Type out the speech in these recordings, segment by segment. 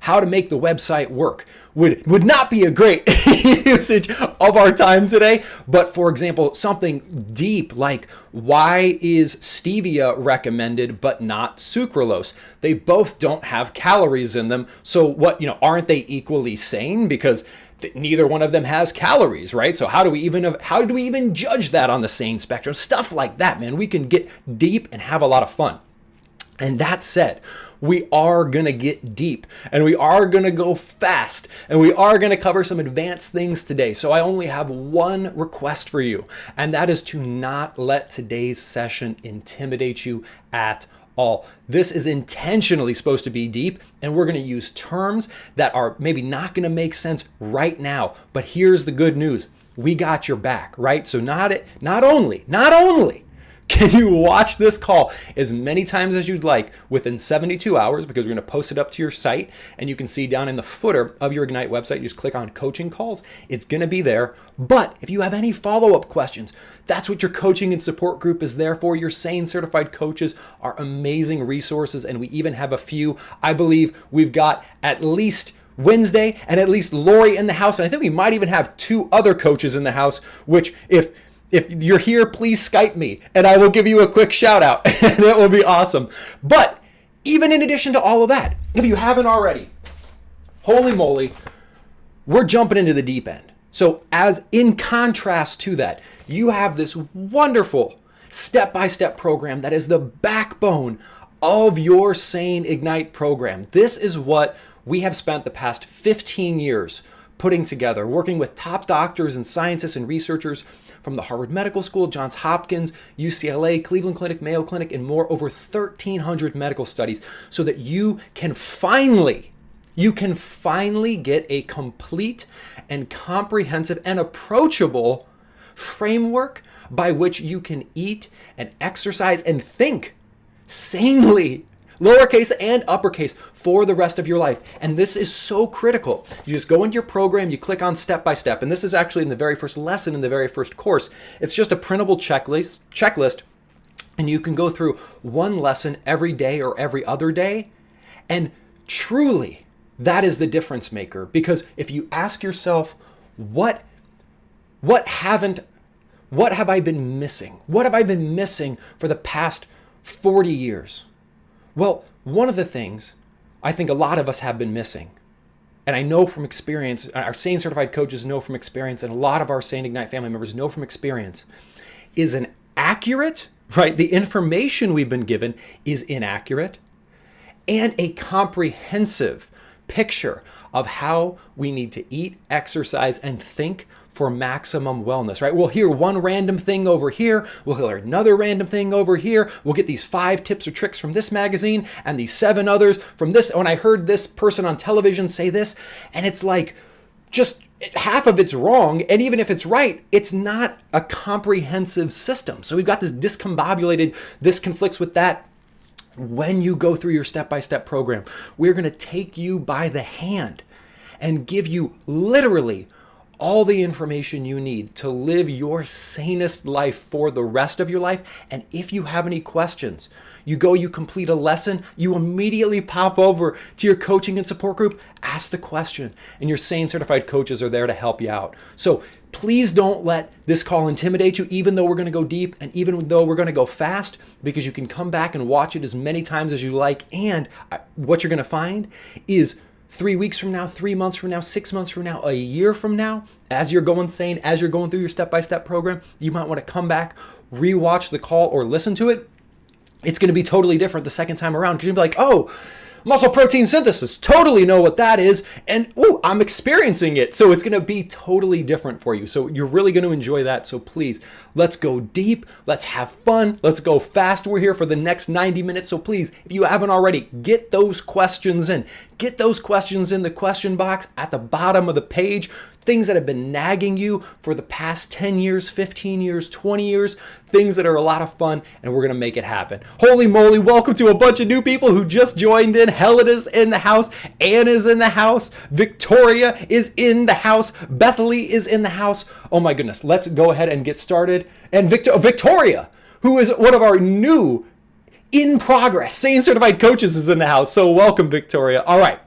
how to make the website work would not be a great usage of our time today. But for example, something deep like, why is stevia recommended but not sucralose? They both don't have calories in them. So what, aren't they equally sane? Because neither one of them has calories, right? So how do we even judge that on the sane spectrum? Stuff like that, man. We can get deep and have a lot of fun. And that said, we are going to get deep and we are going to go fast and we are going to cover some advanced things today. So I only have one request for you, and that is to not let today's session intimidate you at all. This is intentionally supposed to be deep, and we're going to use terms that are maybe not going to make sense right now. But here's the good news. We got your back, right? So not only can you watch this call as many times as you'd like within 72 hours, because we're going to post it up to your site, and you can see down in the footer of your Ignite website, you just click on coaching calls. It's going to be there. But if you have any follow-up questions, that's what your coaching and support group is there for. Your SANE certified coaches are amazing resources, and we even have a few. I believe we've got at least Wednesday and at least Lori in the house, and I think we might even have 2 other coaches in the house, which if you're here, please Skype me and I will give you a quick shout out and it will be awesome. But even in addition to all of that, if you haven't already, holy moly, we're jumping into the deep end. So as in contrast to that, you have this wonderful step-by-step program that is the backbone of your SANE Ignite program. This is what we have spent the past 15 years putting together, working with top doctors and scientists and researchers from the Harvard Medical School, Johns Hopkins, UCLA, Cleveland Clinic, Mayo Clinic, and more, over 1,300 medical studies, so that you can finally get a complete and comprehensive and approachable framework by which you can eat and exercise and think sanely, lowercase and uppercase, for the rest of your life. And this is so critical. You just go into your program, you click on step by step. And this is actually in the very first lesson, in the very first course. It's just a printable checklist. And you can go through one lesson every day or every other day. And truly, that is the difference maker. Because if you ask yourself, what have I been missing? What have I been missing for the past 40 years? Well, one of the things I think a lot of us have been missing, and I know from experience, our SANE certified coaches know from experience, and a lot of our SANE Ignite family members know from experience, is an accurate, right? The information we've been given is inaccurate, and a comprehensive picture of how we need to eat, exercise, and think for maximum wellness, right? We'll hear one random thing over here. We'll hear another random thing over here. We'll get these 5 tips or tricks from this magazine and these 7 others from this. When I heard this person on television say this, and it's like, just half of it's wrong. And even if it's right, it's not a comprehensive system. So we've got this discombobulated, this conflicts with that. When you go through your step-by-step program, we're going to take you by the hand and give you literally all the information you need to live your sanest life for the rest of your life. And if you have any questions, you complete a lesson, you immediately pop over to your coaching and support group, ask the question, and your SANE certified coaches are there to help you out. So please don't let this call intimidate you, even though we're going to go deep and even though we're going to go fast, because you can come back and watch it as many times as you like. And what you're going to find is 3 weeks from now, 3 months from now, 6 months from now, a year from now, as you're going SANE, as you're going through your step-by-step program, you might want to come back, rewatch the call or listen to it. It's going to be totally different the second time around, because you'll be like, oh, muscle protein synthesis, totally know what that is, and I'm experiencing it. So it's going to be totally different for you. So you're really going to enjoy that. So please, let's go deep, let's have fun, let's go fast. We're here for the next 90 minutes. So please, if you haven't already, get those questions in. Get those questions in the question box at the bottom of the page. Things that have been nagging you for the past 10 years, 15 years, 20 years, things that are a lot of fun, and we're going to make it happen. Holy moly, welcome to a bunch of new people who just joined in. Helena's in the house, Anna's in the house, Victoria is in the house, Bethany is in the house. Oh my goodness, let's go ahead and get started. And Victoria, who is one of our new in progress SANE certified coaches, is in the house. So welcome, Victoria. All right.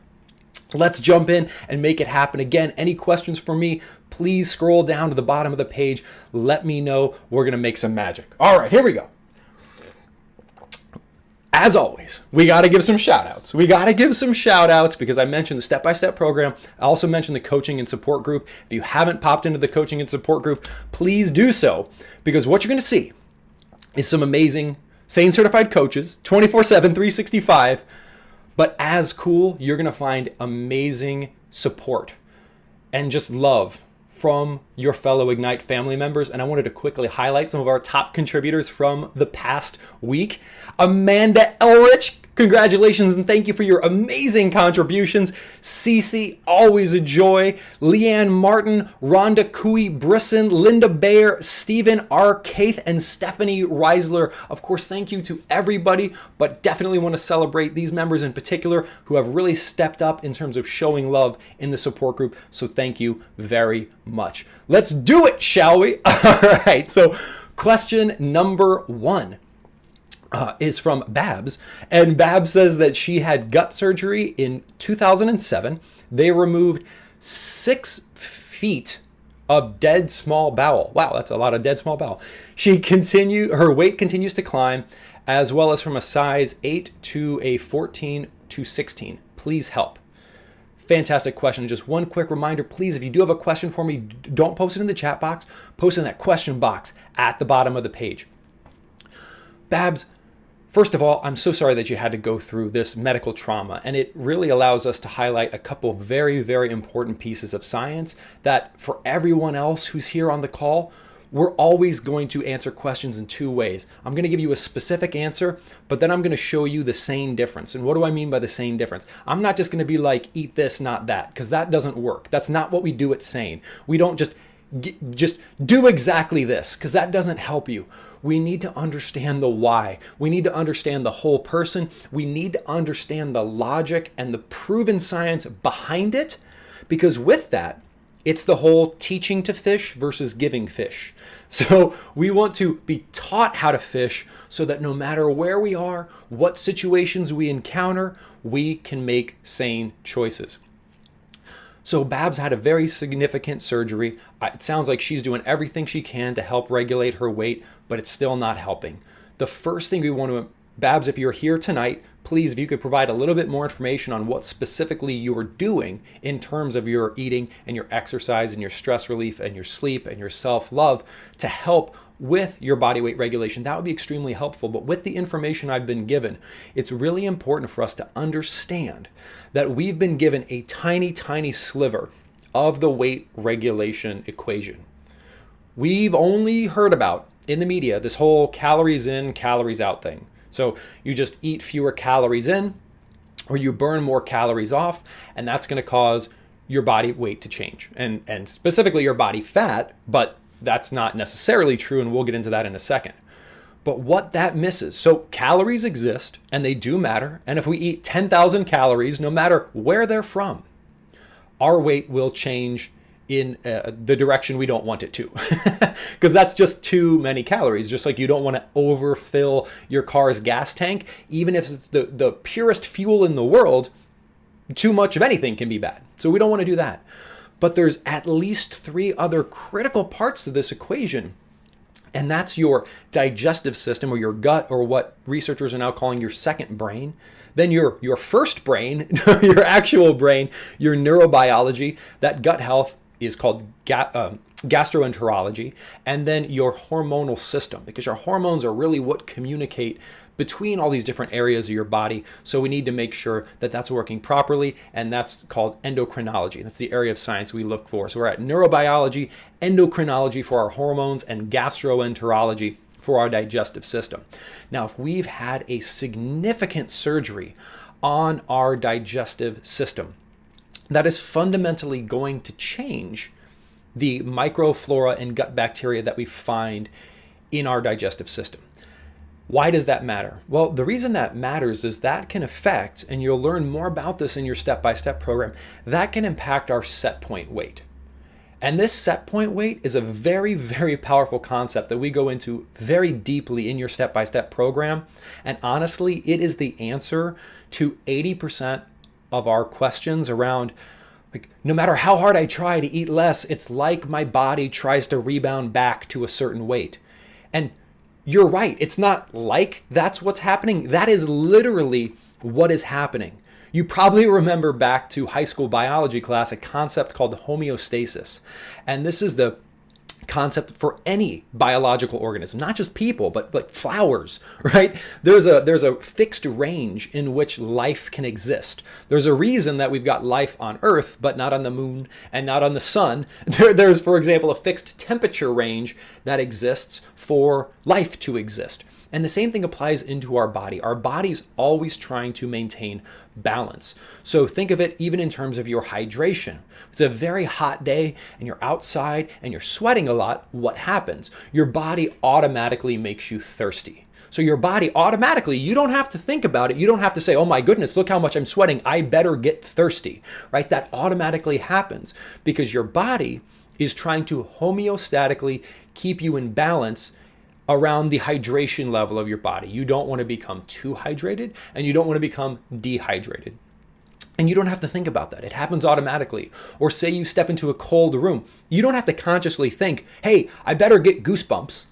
Let's jump in and make it happen. Again, any questions for me, please scroll down to the bottom of the page. Let me know. We're going to make some magic. All right, here we go. As always, we got to give some shout outs. Because I mentioned the step-by-step program. I also mentioned the coaching and support group. If you haven't popped into the coaching and support group, please do so, because what you're going to see is some amazing SANE certified coaches, 24/7, 365. But as cool, you're going to find amazing support and just love from your fellow Ignite family members. And I wanted to quickly highlight some of our top contributors from the past week. Amanda Elrich, congratulations and thank you for your amazing contributions. Cece, always a joy. Leanne Martin, Rhonda Cooey Brisson, Linda Bayer, Stephen R. Kaith, and Stephanie Reisler. Of course, thank you to everybody, but definitely want to celebrate these members in particular who have really stepped up in terms of showing love in the support group. So thank you very much. Let's do it, shall we? All right, so question number 1. Is from Babs, and Babs says that she had gut surgery in 2007. They removed 6 feet of dead small bowel. Wow, that's a lot of dead small bowel. Her weight continues to climb, as well as from a size 8 to a 14 to 16. Please help. Fantastic question. Just one quick reminder, please, if you do have a question for me, don't post it in the chat box. Post it in that question box at the bottom of the page. Babs, first of all, I'm so sorry that you had to go through this medical trauma, and it really allows us to highlight a couple very, very important pieces of science that for everyone else who's here on the call, we're always going to answer questions in 2 ways. I'm going to give you a specific answer, but then I'm going to show you the SANE difference. And what do I mean by the SANE difference? I'm not just going to be like, eat this, not that, because that doesn't work. That's not what we do at SANE. We don't just do exactly this, because that doesn't help you. We need to understand the why. We need to understand the whole person. We need to understand the logic and the proven science behind it, because with that, it's the whole teaching to fish versus giving fish. So we want to be taught how to fish so that no matter where we are, what situations we encounter, we can make sane choices. So Babs had a very significant surgery. It sounds like she's doing everything she can to help regulate her weight, but it's still not helping. The first thing we want to, Babs, if you're here tonight, please, if you could provide a little bit more information on what specifically you're doing in terms of your eating and your exercise and your stress relief and your sleep and your self-love to help with your body weight regulation, that would be extremely helpful. But with the information I've been given, it's really important for us to understand that we've been given a tiny, tiny sliver of the weight regulation equation. We've only heard about in the media this whole calories in, calories out thing. So you just eat fewer calories in, or you burn more calories off, and that's going to cause your body weight to change, and specifically your body fat, but that's not necessarily true, and we'll get into that in a second. But what that misses, so calories exist, and they do matter, and if we eat 10,000 calories, no matter where they're from, our weight will change in the direction we don't want it to, because that's just too many calories. Just like you don't want to overfill your car's gas tank, even if it's the purest fuel in the world, too much of anything can be bad. So we don't want to do that. But there's at least 3 other critical parts to this equation, and that's your digestive system, or your gut, or what researchers are now calling your second brain. Then your first brain, your actual brain, your neurobiology, that gut health is called gastroenterology, and then your hormonal system, because your hormones are really what communicate between all these different areas of your body. So we need to make sure that that's working properly, and that's called endocrinology. That's the area of science we look for. So we're at neurobiology, endocrinology for our hormones, and gastroenterology for our digestive system. Now, if we've had a significant surgery on our digestive system, that is fundamentally going to change the microflora and gut bacteria that we find in our digestive system. Why does that matter? Well, the reason that matters is that can affect, and you'll learn more about this in your step-by-step program, that can impact our set point weight. And this set point weight is a very, very powerful concept that we go into very deeply in your step-by-step program. And honestly, it is the answer to 80% of our questions around, like, no matter how hard I try to eat less, it's like my body tries to rebound back to a certain weight. And you're right. It's not like that's what's happening. That is literally what is happening. You probably remember back to high school biology class a concept called homeostasis. And this is the concept for any biological organism, not just people, but like flowers, right? There's a fixed range in which life can exist. There's a reason that we've got life on Earth, but not on the moon and not on the sun. There's, for example, a fixed temperature range that exists for life to exist. And the same thing applies into our body. Our body's always trying to maintain balance. So think of it even in terms of your hydration. It's a very hot day and you're outside and you're sweating a lot. What happens? Your body automatically makes you thirsty. So your body automatically, you don't have to think about it. You don't have to say, oh my goodness, look how much I'm sweating. I better get thirsty, right? That automatically happens because your body is trying to homeostatically keep you in balance around the hydration level of your body. You don't want to become too hydrated and you don't want to become dehydrated. And you don't have to think about that. It happens automatically. Or say you step into a cold room. You don't have to consciously think, hey, I better get goosebumps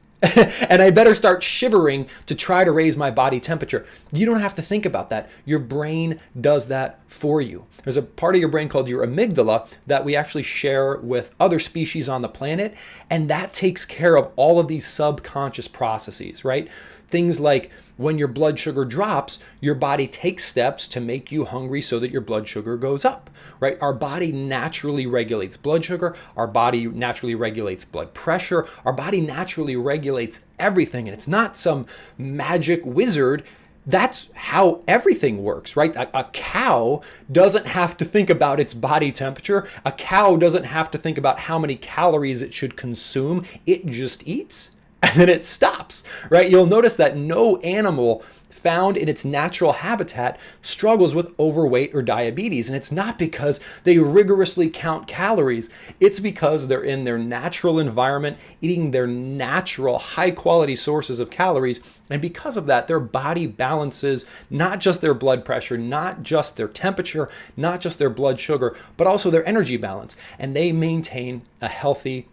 and I better start shivering to try to raise my body temperature. You don't have to think about that. Your brain does that for you. There's a part of your brain called your amygdala that we actually share with other species on the planet, and that takes care of all of these subconscious processes, right? Things like when your blood sugar drops, your body takes steps to make you hungry so that your blood sugar goes up, right? Our body naturally regulates blood sugar. Our body naturally regulates blood pressure. Our body naturally regulates everything. And it's not some magic wizard. That's how everything works, right? A cow doesn't have to think about its body temperature. A cow doesn't have to think about how many calories it should consume. It just eats. And then it stops, right? You'll notice that no animal found in its natural habitat struggles with overweight or diabetes. And it's not because they rigorously count calories. It's because they're in their natural environment, eating their natural high quality sources of calories. And because of that, their body balances not just their blood pressure, not just their temperature, not just their blood sugar, but also their energy balance. And they maintain a healthy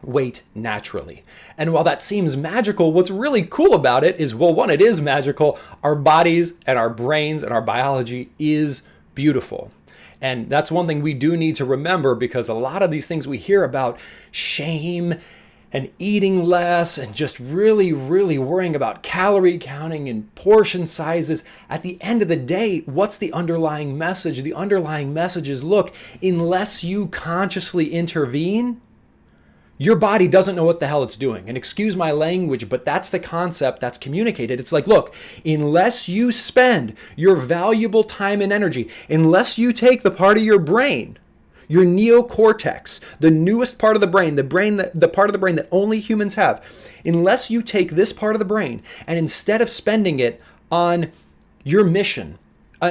weight naturally. And while that seems magical, what's really cool about it is, well, one, it is magical. Our bodies and our brains and our biology is beautiful. And that's one thing we do need to remember, because a lot of these things we hear about, shame and eating less and just really, really worrying about calorie counting and portion sizes, at the end of the day, what's the underlying message? The underlying message is, look, unless you consciously intervene, your body doesn't know what the hell it's doing. And excuse my language, but that's the concept that's communicated. It's like, look, unless you spend your valuable time and energy, unless you take the part of your brain, your neocortex, the newest part of the brain, the part of the brain that only humans have, unless you take this part of the brain and instead of spending it on your mission,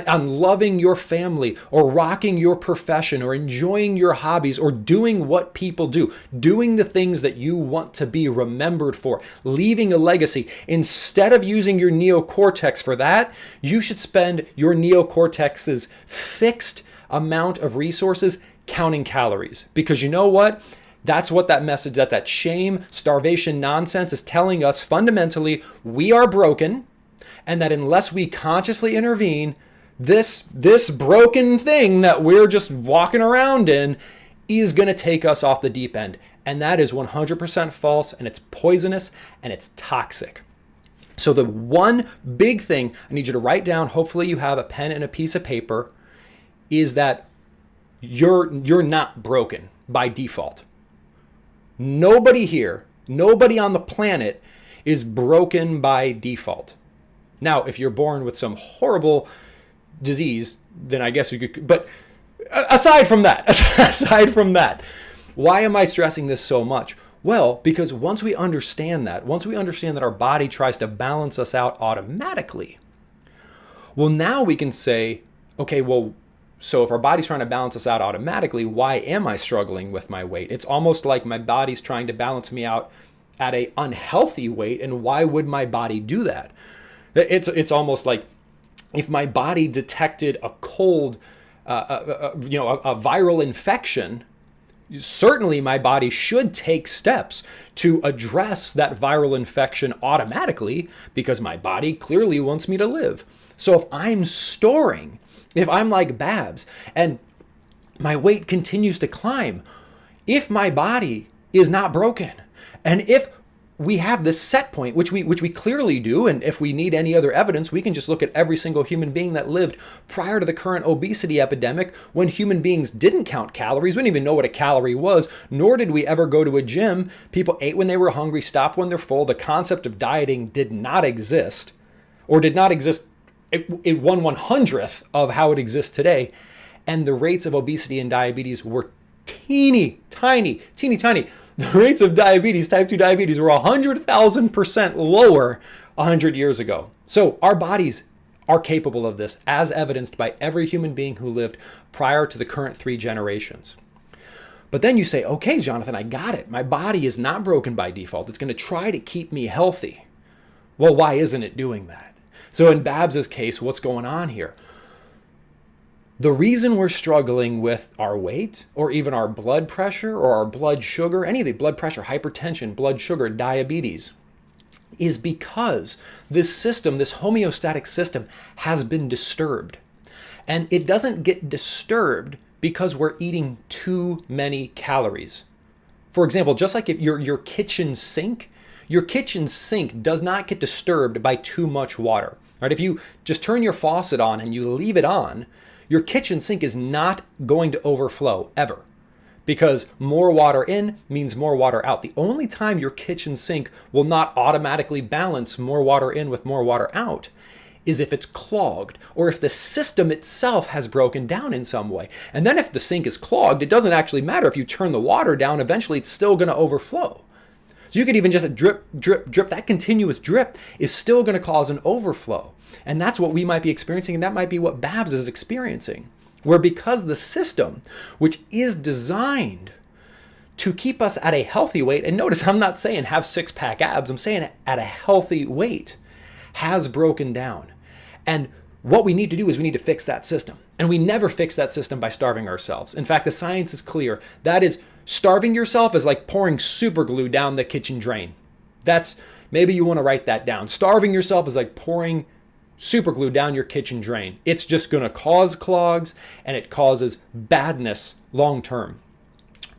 on loving your family or rocking your profession or enjoying your hobbies or doing what people do, doing the things that you want to be remembered for, leaving a legacy. Instead of using your neocortex for that, you should spend your neocortex's fixed amount of resources counting calories. Because you know what? That's what that message, that shame, starvation nonsense is telling us. Fundamentally, we are broken, and that unless we consciously intervene, this broken thing that we're just walking around in is going to take us off the deep end. And that is 100% false, and it's poisonous, and it's toxic. So the one big thing I need you to write down, hopefully you have a pen and a piece of paper, is that you're not broken by default. Nobody here, nobody on the planet is broken by default. Now, if you're born with some horrible disease, then I guess you could, but aside from that, why am I stressing this so much? Well, because once we understand that our body tries to balance us out automatically, well, now we can say, okay, well, so if our body's trying to balance us out automatically, why am I struggling with my weight? It's almost like my body's trying to balance me out at an unhealthy weight, and why would my body do that? It's almost like if my body detected a cold a viral infection, certainly my body should take steps to address that viral infection automatically because my body clearly wants me to live. So if I'm like Babs and my weight continues to climb, if my body is not broken, and if we have this set point, which we clearly do, and if we need any other evidence, we can just look at every single human being that lived prior to the current obesity epidemic, when human beings didn't count calories. We didn't even know what a calorie was, nor did we ever go to a gym. People ate when they were hungry, stopped when they're full. The concept of dieting did not exist, or did not exist in 1/100th of how it exists today. And the rates of obesity and diabetes were teeny tiny. The rates of diabetes, type 2 diabetes, were 100,000% lower 100 years ago. So our bodies are capable of this, as evidenced by every human being who lived prior to the current 3 generations. But then you say, okay, Jonathan, I got it. My body is not broken by default. It's going to try to keep me healthy. Well, why isn't it doing that? So in Babs's case, what's going on here? The reason we're struggling with our weight, or even our blood pressure, or our blood sugar, any of the blood pressure, hypertension, blood sugar, diabetes, is because this system, this homeostatic system, has been disturbed. And it doesn't get disturbed because we're eating too many calories. For example, just like if your kitchen sink does not get disturbed by too much water. Right? If you just turn your faucet on and you leave it on, your kitchen sink is not going to overflow ever, because more water in means more water out. The only time your kitchen sink will not automatically balance more water in with more water out is if it's clogged, or if the system itself has broken down in some way. And then if the sink is clogged, it doesn't actually matter if you turn the water down, eventually it's still going to overflow. So you could even just drip, drip, drip. That continuous drip is still going to cause an overflow. And that's what we might be experiencing, and that might be what Babs is experiencing. Where because the system, which is designed to keep us at a healthy weight, and notice I'm not saying have 6-pack abs, I'm saying at a healthy weight, has broken down. And what we need to do is we need to fix that system. And we never fix that system by starving ourselves. In fact, the science is clear. That is, starving yourself is like pouring super glue down the kitchen drain. Maybe you want to write that down. Starving yourself is like pouring super glue down your kitchen drain. It's just going to cause clogs, and it causes badness long term.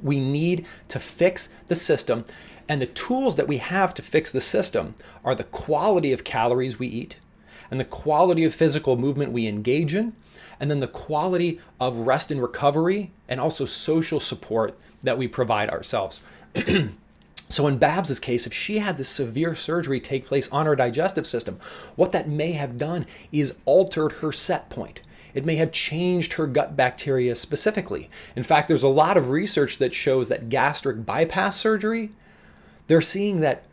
We need to fix the system, and the tools that we have to fix the system are the quality of calories we eat, and the quality of physical movement we engage in, and then the quality of rest and recovery, and also social support that we provide ourselves. So in Babs's case, if she had this severe surgery take place on her digestive system, what that may have done is altered her set point. It may have changed her gut bacteria specifically. In fact, there's a lot of research that shows that gastric bypass surgery, they're seeing that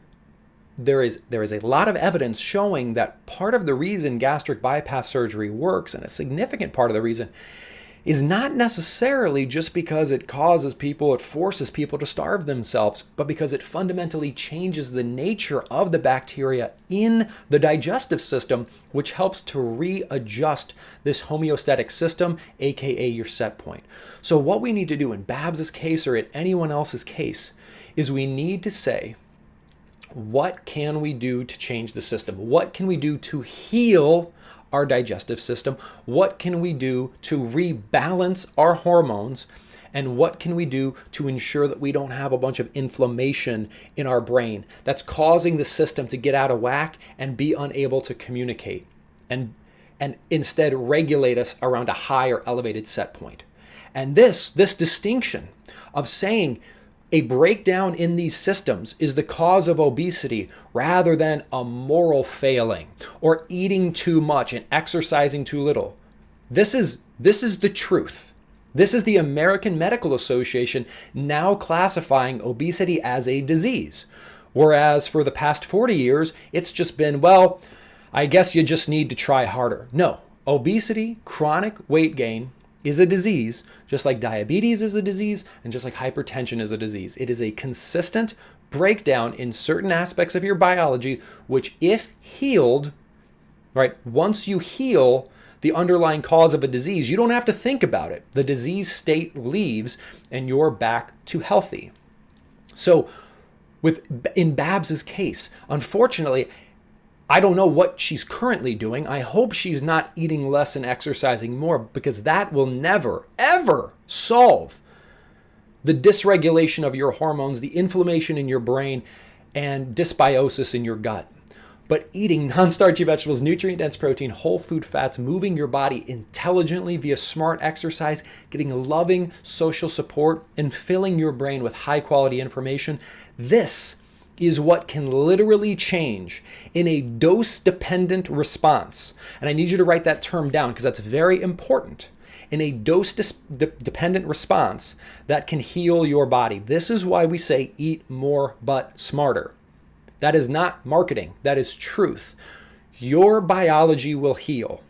there is a lot of evidence showing that part of the reason gastric bypass surgery works, and a significant part of the reason, is not necessarily just because it forces people to starve themselves, but because it fundamentally changes the nature of the bacteria in the digestive system, which helps to readjust this homeostatic system, aka your set point. So what we need to do in Babs's case, or in anyone else's case, is we need to say, what can we do to change the system? What can we do to heal our digestive system? What can we do to rebalance our hormones? And what can we do to ensure that we don't have a bunch of inflammation in our brain that's causing the system to get out of whack and be unable to communicate, and instead regulate us around a high or elevated set point? And this distinction of saying a breakdown in these systems is the cause of obesity rather than a moral failing or eating too much and exercising too little. This is the truth. This is the American Medical Association now classifying obesity as a disease. Whereas for the past 40 years, it's just been, well, I guess you just need to try harder. No, obesity, chronic weight gain, is a disease, just like diabetes is a disease, and just like hypertension is a disease. It is a consistent breakdown in certain aspects of your biology, which if healed, right, once you heal the underlying cause of a disease, you don't have to think about it. The disease state leaves and you're back to healthy. So in Babs's case, unfortunately, I don't know what she's currently doing. I hope she's not eating less and exercising more, because that will never, ever solve the dysregulation of your hormones, the inflammation in your brain, and dysbiosis in your gut. But eating non-starchy vegetables, nutrient-dense protein, whole food fats, moving your body intelligently via smart exercise, getting loving social support, and filling your brain with high-quality information, this is what can literally change in a dose-dependent response. And I need you to write that term down because that's very important. In a dose-dependent response that can heal your body. This is why we say eat more but smarter. That is not marketing. That is truth. Your biology will heal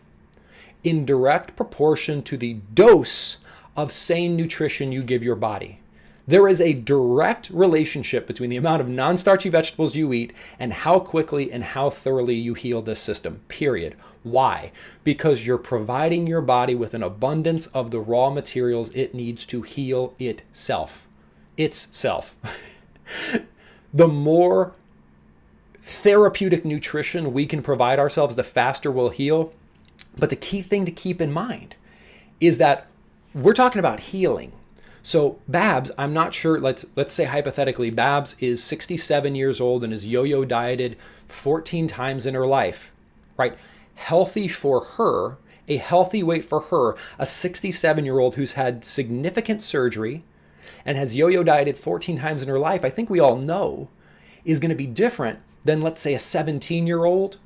in direct proportion to the dose of sane nutrition you give your body. There is a direct relationship between the amount of non-starchy vegetables you eat and how quickly and how thoroughly you heal this system, period. Why? Because you're providing your body with an abundance of the raw materials it needs to heal itself. Itself. The more therapeutic nutrition we can provide ourselves, the faster we'll heal. But the key thing to keep in mind is that we're talking about healing. So Babs, I'm not sure, let's say hypothetically, Babs is 67 years old and is yo-yo dieted 14 times in her life, right? Healthy for her, a healthy weight for her, a 67-year-old who's had significant surgery and has yo-yo dieted 14 times in her life, I think we all know is going to be different than, let's say, a 17-year-old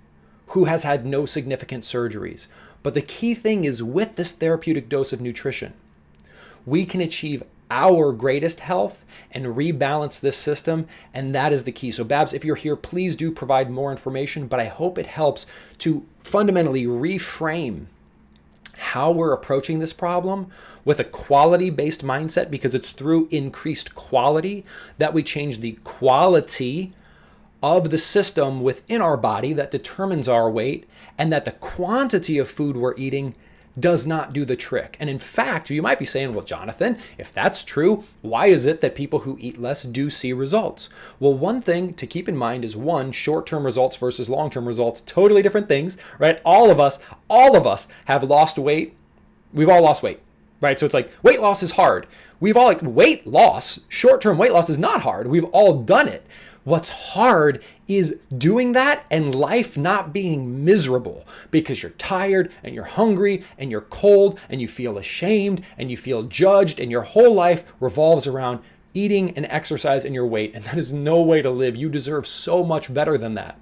who has had no significant surgeries. But the key thing is, with this therapeutic dose of nutrition, we can achieve our greatest health and rebalance this system, and that is the key. So Babs, if you're here, please do provide more information, but I hope it helps to fundamentally reframe how we're approaching this problem with a quality-based mindset, because it's through increased quality that we change the quality of the system within our body that determines our weight, and that the quantity of food we're eating does not do the trick. And in fact, you might be saying, well, Jonathan, if that's true, why is it that people who eat less do see results? Well, one thing to keep in mind is, one, short-term results versus long-term results, totally different things, right? All of us have lost weight. We've all lost weight, right? So it's like, weight loss is hard. We've all, weight loss, short-term weight loss is not hard. We've all done it. What's hard is doing that and life not being miserable because you're tired and you're hungry and you're cold and you feel ashamed and you feel judged, and your whole life revolves around eating and exercise and your weight. And that is no way to live. You deserve so much better than that.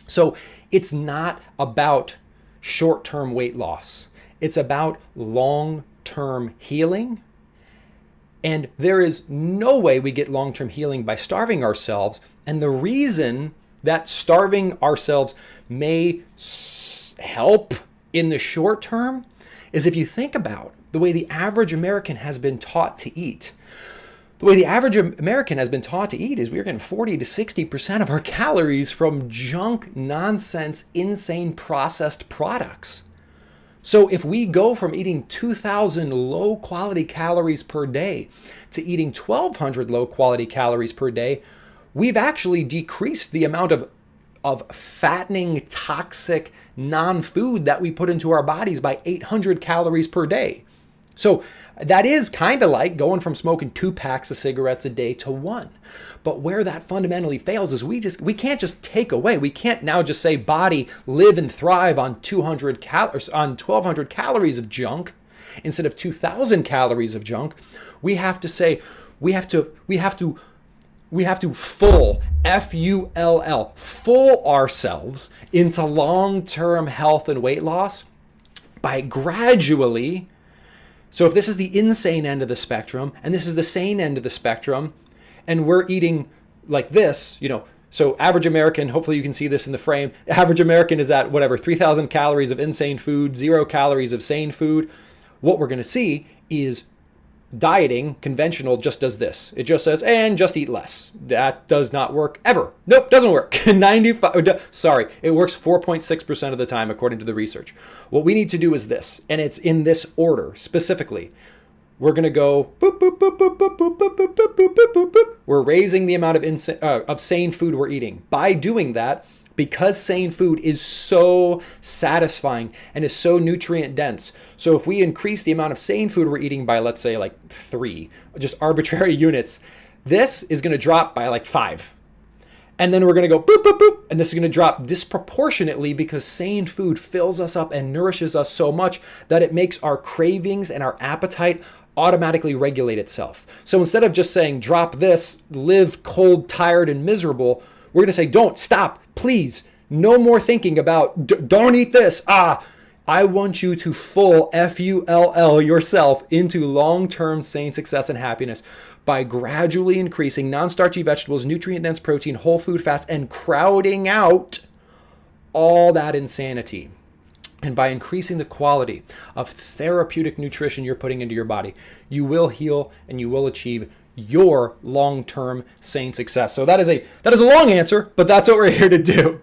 So it's not about short-term weight loss. It's about long-term healing. And there is no way we get long-term healing by starving ourselves. And the reason that starving ourselves may help in the short term is, if you think about the way the average American has been taught to eat. The way the average American has been taught to eat is we're getting 40 to 60% of our calories from junk, nonsense, insane processed products. So if we go from eating 2,000 low-quality calories per day to eating 1,200 low-quality calories per day, we've actually decreased the amount of fattening, toxic, non-food that we put into our bodies by 800 calories per day. So that is kind of like going from smoking 2 packs of cigarettes a day to 1. But where that fundamentally fails is we can't just take away. We can't now just say, body, live and thrive on 200 calories, on 1,200 calories of junk instead of 2,000 calories of junk. We have to say, we have to full, F-U-L-L, full ourselves into long-term health and weight loss by gradually. So if this is the insane end of the spectrum and this is the sane end of the spectrum, and we're eating like this, so average American, hopefully you can see this in the frame, average American is at 3,000 calories of insane food, 0 calories of sane food. What we're going to see is Dieting, conventional, just does this. It just says, and just eat less. That does not work ever. Nope, doesn't work. 95, sorry, it works 4.6% of the time according to the research. What we need to do is this, and it's in this order specifically. We're going to go boop, boop, boop, boop, boop, boop, boop, boop, boop, boop, boop, boop. We're raising the amount of sane food we're eating. By doing that, because sane food is so satisfying and is so nutrient dense. So if we increase the amount of sane food we're eating by, let's say, like 3, just arbitrary units, this is going to drop by like 5. And then we're going to go boop, boop, boop. And this is going to drop disproportionately because sane food fills us up and nourishes us so much that it makes our cravings and our appetite automatically regulate itself. So instead of just saying, drop this, live cold, tired, and miserable, we're going to say, don't, stop, please. No more thinking about, don't eat this. I want you to full FULL yourself into long-term sane success and happiness by gradually increasing non-starchy vegetables, nutrient-dense protein, whole food fats, and crowding out all that insanity. And by increasing the quality of therapeutic nutrition you're putting into your body, you will heal and you will achieve your long-term sane success. So that is a long answer, but that's what we're here to do.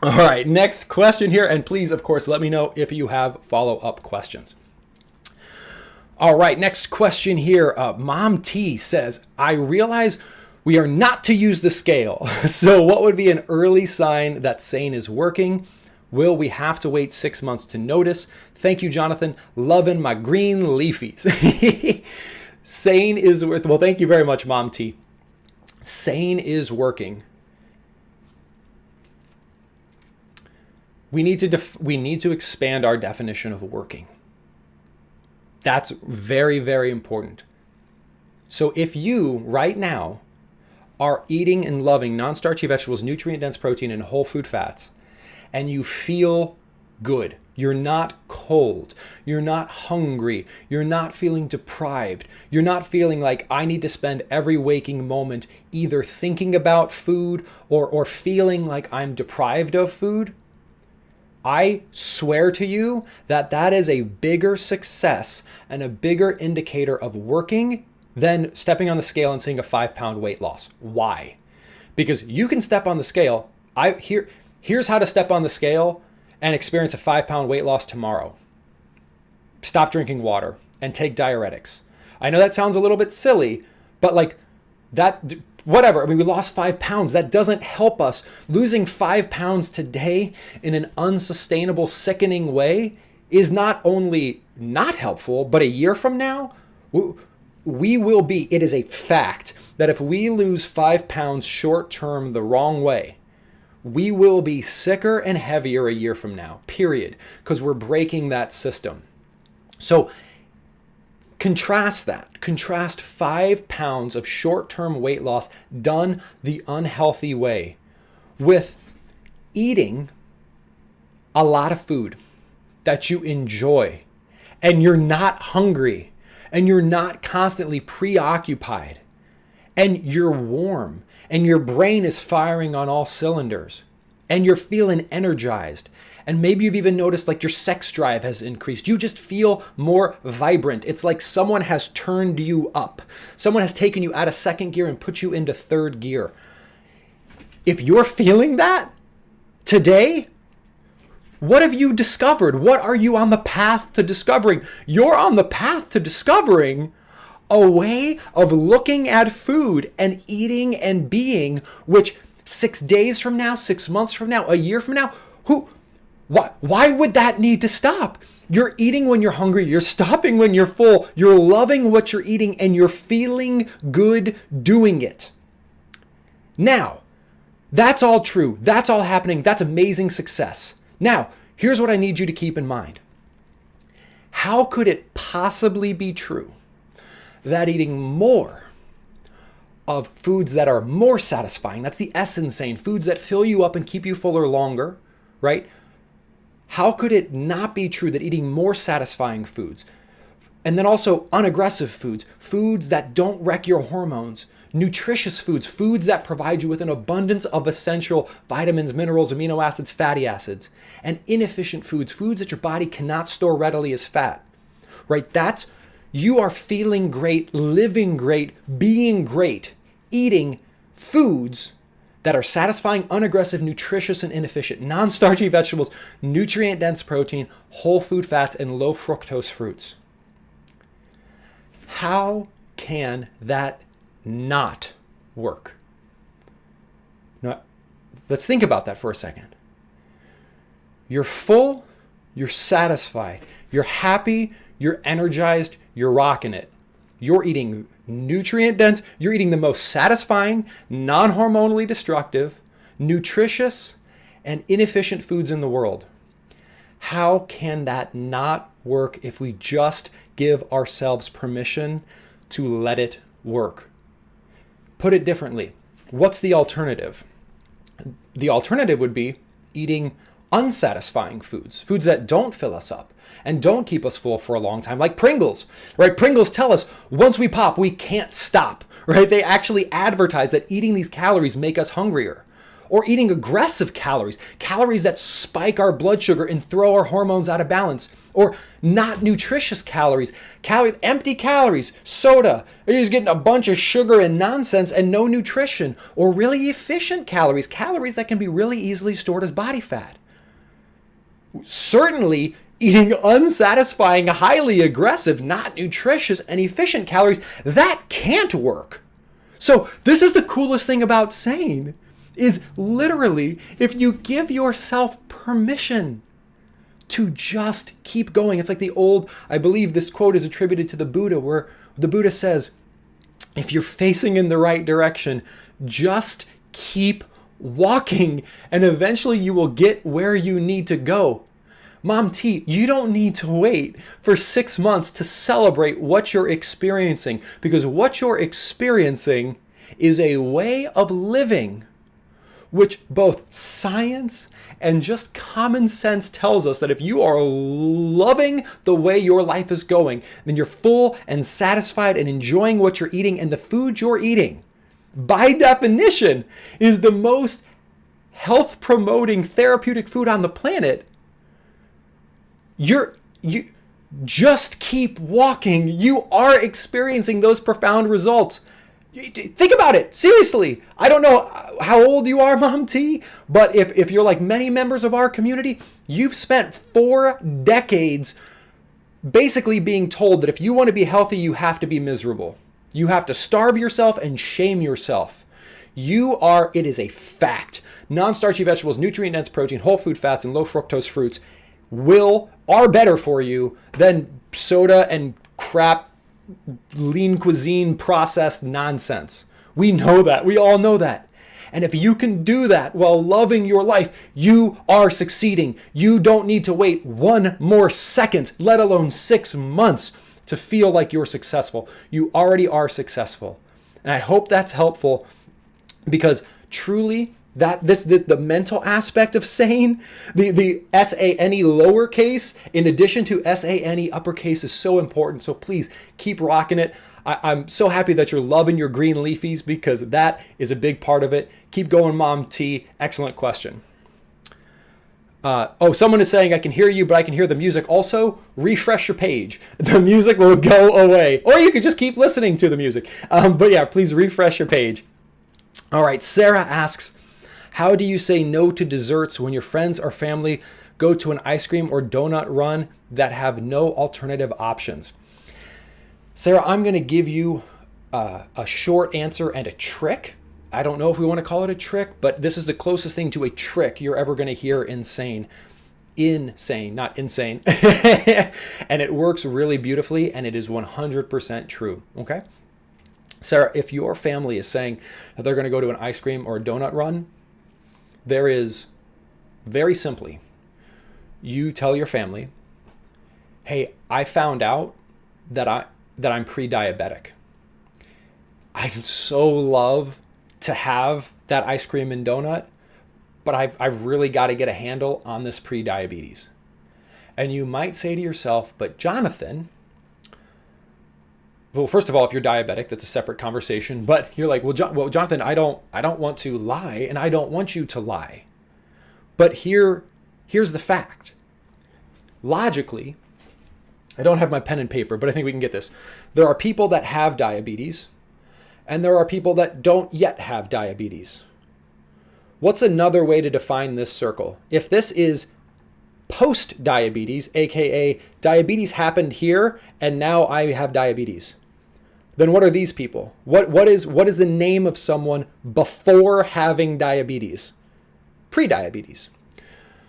All right, next question here. And please, of course, let me know if you have follow-up questions. All right, next question here. Mom T says, I realize we are not to use the scale. So what would be an early sign that SANE is working? Will we have to wait 6 months to notice? Thank you, Jonathan. Loving my green leafies. SANE is well, thank you very much, Mom T. SANE is working. We need to expand our definition of working. That's very, very important. So if you right now are eating and loving non-starchy vegetables, nutrient-dense protein, and whole food fats, and you feel good, you're not cold, you're not hungry, you're not feeling deprived, you're not feeling like I need to spend every waking moment either thinking about food or feeling like I'm deprived of food, I swear to you that that is a bigger success and a bigger indicator of working than stepping on the scale and seeing a 5-pound weight loss. Why? Because you can step on the scale. Here's how to step on the scale and experience a 5-pound weight loss tomorrow. Stop drinking water and take diuretics. I know that sounds a little bit silly, but like that, whatever. I mean, we lost 5 pounds. That doesn't help us. Losing 5 pounds today in an unsustainable, sickening way is not only not helpful, but a year from now, we will be, it is a fact that if we lose 5 pounds short term the wrong way, we will be sicker and heavier a year from now, period, because we're breaking that system. So contrast that. Contrast 5 pounds of short-term weight loss done the unhealthy way with eating a lot of food that you enjoy and you're not hungry and you're not constantly preoccupied and you're warm and your brain is firing on all cylinders and you're feeling energized. And maybe you've even noticed like your sex drive has increased. You just feel more vibrant. It's like someone has turned you up. Someone has taken you out of second gear and put you into third gear. If you're feeling that today, what have you discovered? What are you on the path to discovering? You're on the path to discovering a way of looking at food and eating and being, which 6 days from now, 6 months from now, a year from now, why would that need to stop? You're eating when you're hungry. You're stopping when you're full. You're loving what you're eating and you're feeling good doing it. Now, that's all true. That's all happening. That's amazing success. Now, here's what I need you to keep in mind. How could it possibly be true that eating more of foods that are more satisfying, that's the S in SANE, foods that fill you up and keep you fuller longer, right? How could it not be true that eating more satisfying foods, and then also unaggressive foods, foods that don't wreck your hormones, nutritious foods, foods that provide you with an abundance of essential vitamins, minerals, amino acids, fatty acids, and inefficient foods, foods that your body cannot store readily as fat, right? That's You are feeling great, living great, being great, eating foods that are satisfying, unaggressive, nutritious, and inefficient, non-starchy vegetables, nutrient-dense protein, whole food fats, and low fructose fruits. How can that not work? Now, let's think about that for a second. You're full, you're satisfied, you're happy, you're energized, you're rocking it. You're eating nutrient dense, you're eating the most satisfying, non-hormonally destructive, nutritious, and inefficient foods in the world. How can that not work if we just give ourselves permission to let it work? Put it differently, what's the alternative? The alternative would be eating unsatisfying foods, foods that don't fill us up and don't keep us full for a long time, like Pringles, right? Pringles tell us once we pop, we can't stop, right? They actually advertise that eating these calories make us hungrier. Or eating aggressive calories, calories that spike our blood sugar and throw our hormones out of balance. Or not nutritious calories, empty calories, soda. You're just getting a bunch of sugar and nonsense and no nutrition. Or really efficient calories, calories that can be really easily stored as body fat. Certainly, eating unsatisfying, highly aggressive, not nutritious, and efficient calories, that can't work. So this is the coolest thing about SANE, is literally if you give yourself permission to just keep going. It's like the old, I believe this quote is attributed to the Buddha, where the Buddha says, if you're facing in the right direction, just keep walking and eventually you will get where you need to go. Mom T, you don't need to wait for 6 months to celebrate what you're experiencing, because what you're experiencing is a way of living which both science and just common sense tells us that if you are loving the way your life is going, then you're full and satisfied and enjoying what you're eating, and the food you're eating, by definition, is the most health promoting therapeutic food on the planet. You just keep walking. You are experiencing those profound results. Think about it. Seriously. I don't know how old you are, Mom T, but if you're like many members of our community, you've spent 4 decades basically being told that if you want to be healthy, you have to be miserable. You have to starve yourself and shame yourself. It is a fact. Non-starchy vegetables, nutrient-dense protein, whole food fats, and low fructose fruits are better for you than soda and crap lean cuisine processed nonsense. We know that. We all know that. And if you can do that while loving your life, you are succeeding. You don't need to wait 1 more second, let alone 6 months, to feel like you're successful. You already are successful. And I hope that's helpful, because truly the mental aspect of SANE, the SANE lowercase in addition to SANE uppercase is so important. So please keep rocking it. I'm so happy that you're loving your green leafies, because that is a big part of it. Keep going, Mom T. Excellent question. Someone is saying, I can hear you, but I can hear the music. Also, refresh your page. The music will go away. Or you could just keep listening to the music. But yeah, please refresh your page. All right, Sarah asks, how do you say no to desserts when your friends or family go to an ice cream or donut run that have no alternative options? Sarah, I'm going to give you a short answer and a trick. I don't know if we want to call it a trick, but this is the closest thing to a trick you're ever going to hear in SANE. Insane, not insane. And it works really beautifully, and it is 100% true, okay? Sarah, if your family is saying that they're going to go to an ice cream or a donut run, there is, very simply, you tell your family, hey, I found out that I'm pre-diabetic. I'd so love to have that ice cream and donut, but I've really got to get a handle on this pre-diabetes. And you might say to yourself, but Jonathan, well, first of all, if you're diabetic, that's a separate conversation. But you're like, well, Jonathan, I don't want to lie, and I don't want you to lie. But here's the fact. Logically, I don't have my pen and paper, but I think we can get this. There are people that have diabetes, and there are people that don't yet have diabetes. What's another way to define this circle? If this is post-diabetes, aka diabetes happened here and now I have diabetes, then what are these people? What is the name of someone before having diabetes? Pre-diabetes.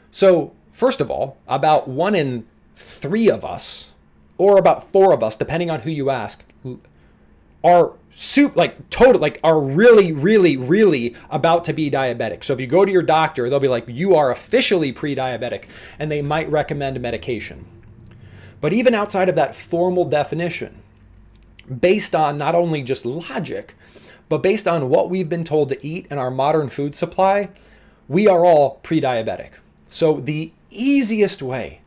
So first of all, about 1 in 3 of us, or about 4 of us, depending on who you ask, are are really, really, really about to be diabetic. So if you go to your doctor, they'll be like, you are officially pre-diabetic, and they might recommend medication. But even outside of that formal definition, based on not only just logic, but based on what we've been told to eat in our modern food supply, we are all pre-diabetic. So the easiest way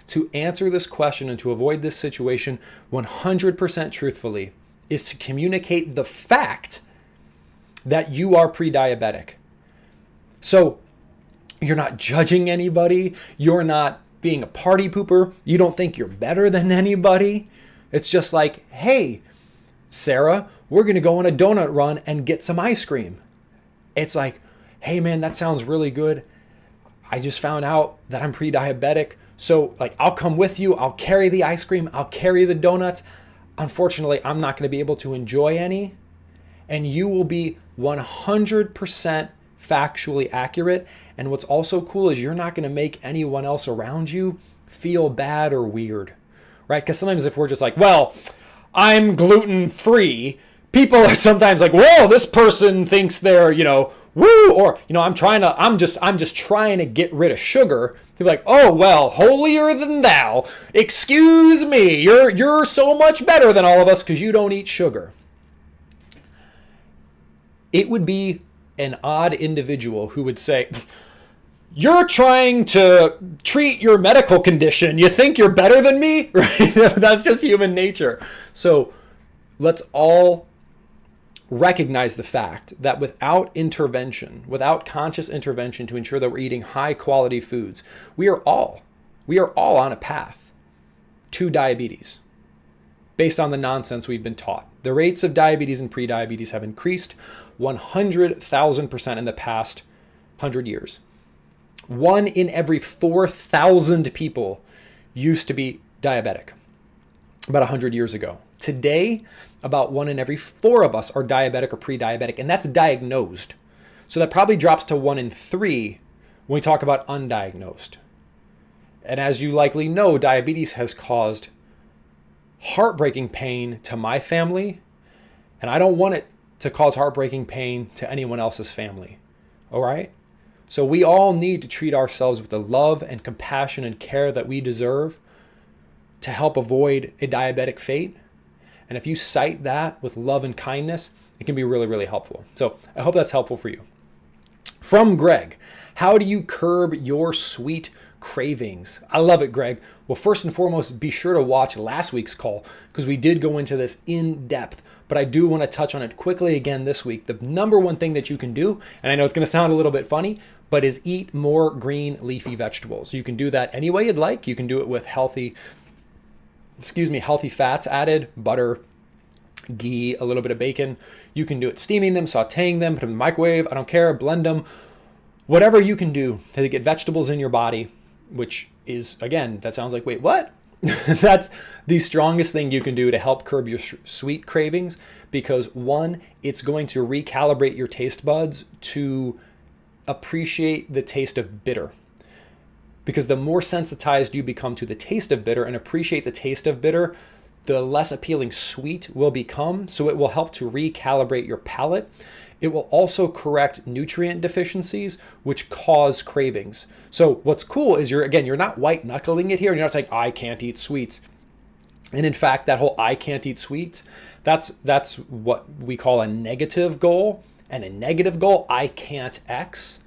to answer this question and to avoid this situation 100% truthfully is to communicate the fact that you are pre-diabetic. So you're not judging anybody. You're not being a party pooper. You don't think you're better than anybody. It's just like, hey, Sarah, we're going to go on a donut run and get some ice cream. It's like, hey man, that sounds really good. I just found out that I'm pre-diabetic. So like, I'll come with you. I'll carry the ice cream. I'll carry the donuts. Unfortunately, I'm not going to be able to enjoy any. And you will be 100% factually accurate. And what's also cool is you're not going to make anyone else around you feel bad or weird, right? Because sometimes if we're just like, well, I'm gluten-free, people are sometimes like, whoa, this person thinks they're, woo, or, I'm just trying to get rid of sugar. They're like, oh, well, holier than thou. Excuse me. You're so much better than all of us because you don't eat sugar. It would be an odd individual who would say, you're trying to treat your medical condition. You think you're better than me? Right? That's just human nature. So let's all recognize the fact that without intervention, without conscious intervention to ensure that we're eating high quality foods, we are all on a path to diabetes based on the nonsense we've been taught. The rates of diabetes and pre-diabetes have increased 100,000% in the past 100 years. 1 in every 4,000 people used to be diabetic about 100 years ago. Today, about 1 in every 4 of us are diabetic or pre-diabetic, and that's diagnosed. So that probably drops to 1 in 3 when we talk about undiagnosed. And as you likely know, diabetes has caused heartbreaking pain to my family, and I don't want it to cause heartbreaking pain to anyone else's family. All right? So we all need to treat ourselves with the love and compassion and care that we deserve to help avoid a diabetic fate. And if you cite that with love and kindness, it can be really, really helpful. So I hope that's helpful for you. From Greg, how do you curb your sweet cravings? I love it, Greg. Well, first and foremost, be sure to watch last week's call because we did go into this in depth, but I do want to touch on it quickly again this week. The number one thing that you can do, and I know it's going to sound a little bit funny, but is eat more green leafy vegetables. You can do that any way you'd like. You can do it with healthy fats added, butter, ghee, a little bit of bacon. You can do it steaming them, sauteing them, put them in the microwave. I don't care, blend them. Whatever you can do to get vegetables in your body, which is, again, that sounds like, wait, what? That's the strongest thing you can do to help curb your sweet cravings because 1, it's going to recalibrate your taste buds to appreciate the taste of bitter. Because the more sensitized you become to the taste of bitter and appreciate the taste of bitter, the less appealing sweet will become. So it will help to recalibrate your palate. It will also correct nutrient deficiencies, which cause cravings. So what's cool is you're not white knuckling it here and you're not saying, I can't eat sweets. And in fact, that whole I can't eat sweets, that's what we call a negative goal. And a negative goal, I can't X,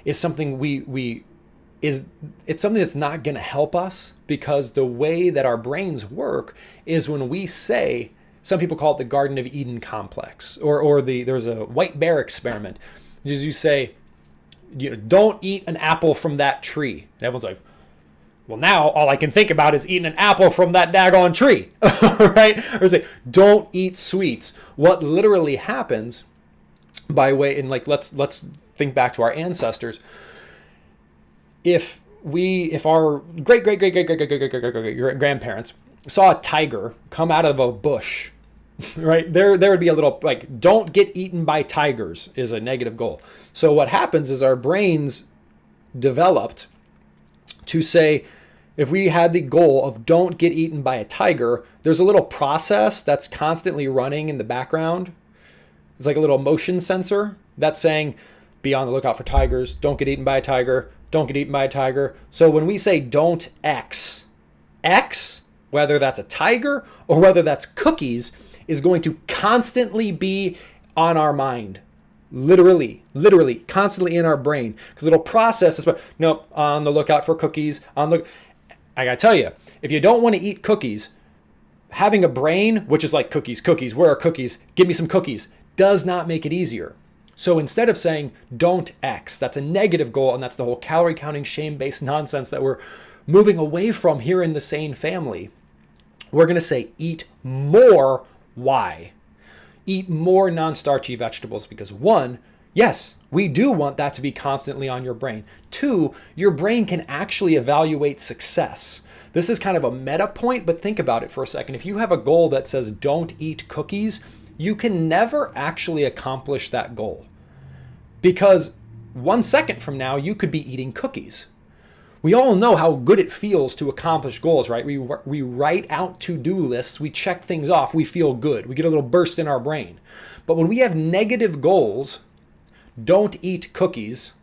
is something it's something that's not going to help us because the way that our brains work is when we say, some people call it the Garden of Eden complex, or there's a white bear experiment. Is you say, don't eat an apple from that tree. And everyone's like, Well, now all I can think about is eating an apple from that daggone tree, right? Or say, don't eat sweets. What literally happens by way, and like, let's think back to our ancestors. If our great grandparents saw a tiger come out of a bush, right? There would be a little like, don't get eaten by tigers is a negative goal. So what happens is our brains developed to say, if we had the goal of don't get eaten by a tiger, there's a little process that's constantly running in the background. It's like a little motion sensor that's saying, be on the lookout for tigers, don't get eaten by a tiger, don't get eaten by a tiger. So when we say don't X, whether that's a tiger or whether that's cookies, is going to constantly be on our mind. Literally, constantly in our brain. Because it'll process this, but nope, on the lookout for cookies, I gotta tell you, if you don't want to eat cookies, having a brain, which is like cookies, where are cookies? Give me some cookies, does not make it easier. So instead of saying don't X, that's a negative goal, and that's the whole calorie counting, shame-based nonsense that we're moving away from here in the SANE family, we're gonna say eat more Y. Eat more non-starchy vegetables because one, yes, we do want that to be constantly on your brain. Two, your brain can actually evaluate success. This is kind of a meta point, but think about it for a second. If you have a goal that says don't eat cookies, you can never actually accomplish that goal because 1 second from now, you could be eating cookies. We all know how good it feels to accomplish goals, right? We write out to-do lists, we check things off, we feel good, we get a little burst in our brain. But when we have negative goals, don't eat cookies,